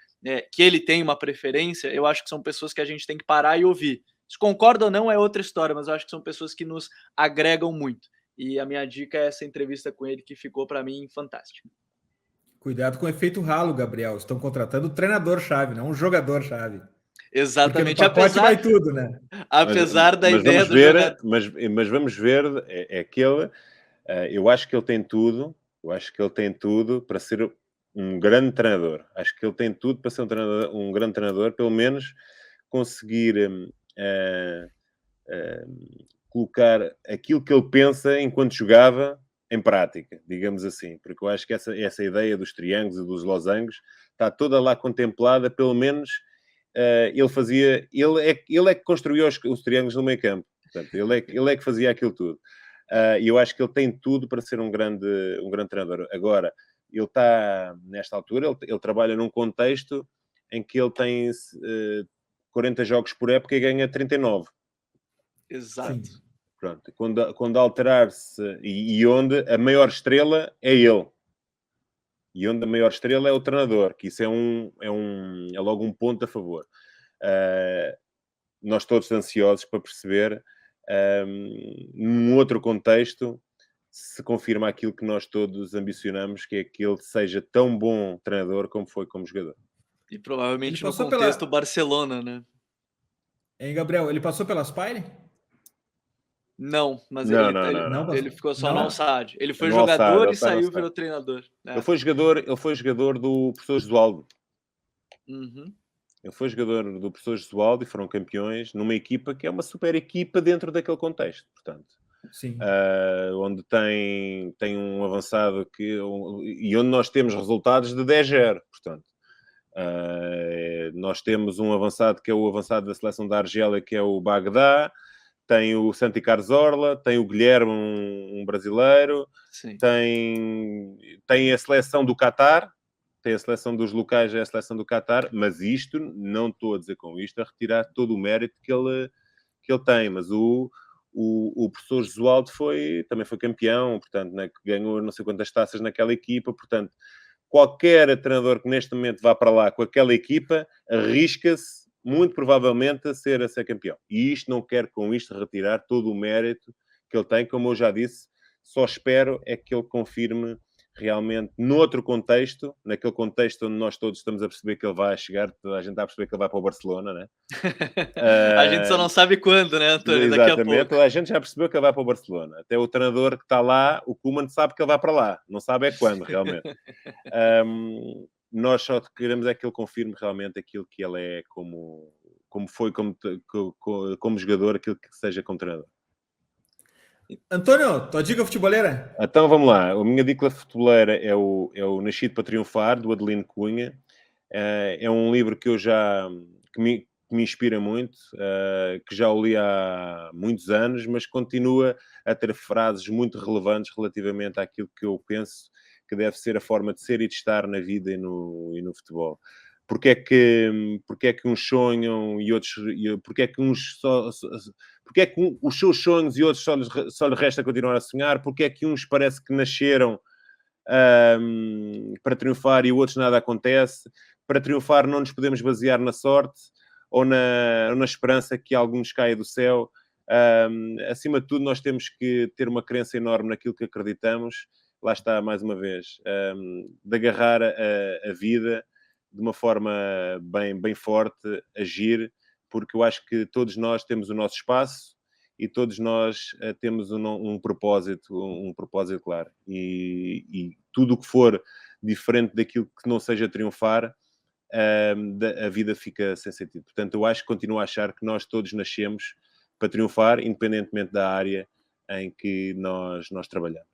que ele tem uma preferência, eu acho que são pessoas que a gente tem que parar e ouvir. Se concorda ou não é outra história, mas eu acho que são pessoas que nos agregam muito. E a minha dica é essa entrevista com ele, que ficou para mim fantástica. Cuidado com o efeito ralo, Gabriel. Estão contratando o treinador-chave, não um jogador-chave. Exatamente. Porque no pacote vai tudo, né? Apesar da ideia do jogador. Mas vamos ver, aquele... eu acho que ele tem tudo. Eu acho que ele tem tudo para ser um grande treinador. Acho que ele tem tudo para ser um grande treinador, pelo menos conseguir colocar aquilo que ele pensa enquanto jogava em prática, digamos assim. Porque eu acho que essa ideia dos triângulos e dos losangos está toda lá contemplada, pelo menos ele é que construiu os triângulos no meio campo. Portanto, ele é que fazia aquilo tudo. E eu acho que ele tem tudo para ser um grande treinador. Agora, ele está, nesta altura, ele trabalha num contexto em que ele tem 40 jogos por época e ganha 39. Exato. Sim. Pronto. Quando alterar-se e onde a maior estrela é ele. E onde a maior estrela é o treinador, que isso é logo um ponto a favor. Nós todos ansiosos para perceber, num outro contexto, se confirma aquilo que nós todos ambicionamos, que é que ele seja tão bom treinador como foi como jogador. E provavelmente no contexto Barcelona, né? Hein, Gabriel? Ele passou pela Spire? Não, mas não. Ele ficou só no Al-Sadd. Ele foi no jogador e saiu, virou treinador. Ele foi jogador do professor Jesualdo. Uhum. Ele foi jogador do professor Jesualdo e foram campeões numa equipa que é uma super equipa dentro daquele contexto, portanto. Sim. Onde tem um avançado e onde nós temos resultados de 10-0, portanto. Nós temos um avançado que é o avançado da seleção da Argélia, que é o Bagdá, tem o Santi Cazorla, tem o Guilherme, um brasileiro, tem a seleção do Qatar, tem a seleção dos locais, é a seleção do Qatar, mas isto, não estou a dizer com isto, a retirar todo o mérito que ele tem, mas o professor Jesualdo também foi campeão, portanto, né, que ganhou não sei quantas taças naquela equipa, portanto, qualquer treinador que neste momento vá para lá com aquela equipa, arrisca-se muito provavelmente a ser campeão. E isto não quer com isto retirar todo o mérito que ele tem, como eu já disse, só espero é que ele confirme realmente noutro contexto, naquele contexto onde nós todos estamos a perceber que ele vai chegar, toda a gente está a perceber que ele vai para o Barcelona, né? A gente só não sabe quando, né, Antônio? Daqui a pouco. Toda a gente já percebeu que ele vai para o Barcelona. Até o treinador que está lá, o Koeman, sabe que ele vai para lá. Não sabe é quando, realmente. Nós só queremos é que ele confirme realmente aquilo que ele é como jogador, aquilo que seja como treinador. Antônio, tua dica futeboleira? Então vamos lá. A minha dica futeboleira é o Nascido para Triunfar, do Adelino Cunha. É um livro que me inspira muito, que já o li há muitos anos, mas continua a ter frases muito relevantes relativamente àquilo que eu penso que deve ser a forma de ser e de estar na vida e no futebol. Porque é que uns sonham e outros... Porque é que os seus sonhos e outros só lhes resta continuar a sonhar? Porque é que uns parece que nasceram para triunfar e outros nada acontece? Para triunfar não nos podemos basear na sorte ou na esperança que algo nos caia do céu. Acima de tudo, nós temos que ter uma crença enorme naquilo que acreditamos. Lá está, mais uma vez, de agarrar a vida de uma forma bem forte, agir, porque eu acho que todos nós temos o nosso espaço e todos nós temos um propósito claro. E tudo o que for diferente daquilo que não seja triunfar, a vida fica sem sentido. Portanto, eu continuo a achar que nós todos nascemos para triunfar, independentemente da área em que nós trabalhamos.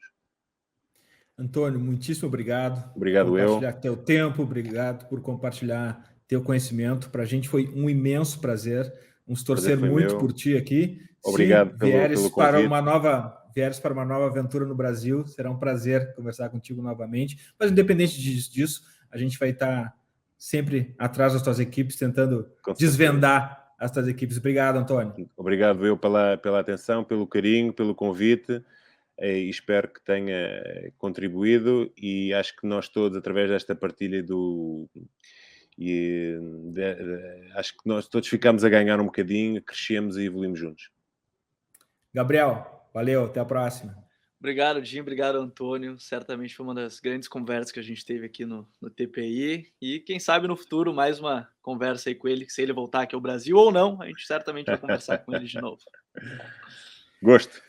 Antônio, muitíssimo obrigado. Obrigado por compartilhar teu tempo, obrigado por compartilhar teu conhecimento. Para a gente foi um imenso prazer, Vamos torcer muito por ti aqui. Obrigado Se pelo vieres convite. para uma nova aventura no Brasil, será um prazer conversar contigo novamente. Mas independente disso, a gente vai estar sempre atrás das tuas equipes, tentando desvendar as tuas equipes. Obrigado, Antônio. Obrigado eu pela atenção, pelo carinho, pelo convite. E espero que tenha contribuído, e acho que nós todos, através desta partilha acho que nós todos ficamos a ganhar um bocadinho, crescemos e evoluímos juntos. Gabriel, valeu, até a próxima. Obrigado, Jim, obrigado, Antônio. Certamente foi uma das grandes conversas que a gente teve aqui no TPI, e quem sabe no futuro mais uma conversa aí com ele, se ele voltar aqui ao Brasil ou não, a gente certamente vai conversar com ele de novo. Gosto.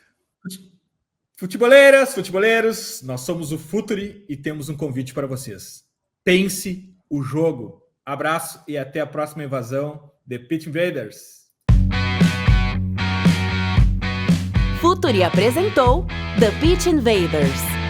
Futeboleiras, futeboleiros, nós somos o Futuri e temos um convite para vocês. Pense o jogo. Abraço e até a próxima invasão The Pitch Invaders. Futuri apresentou The Pitch Invaders.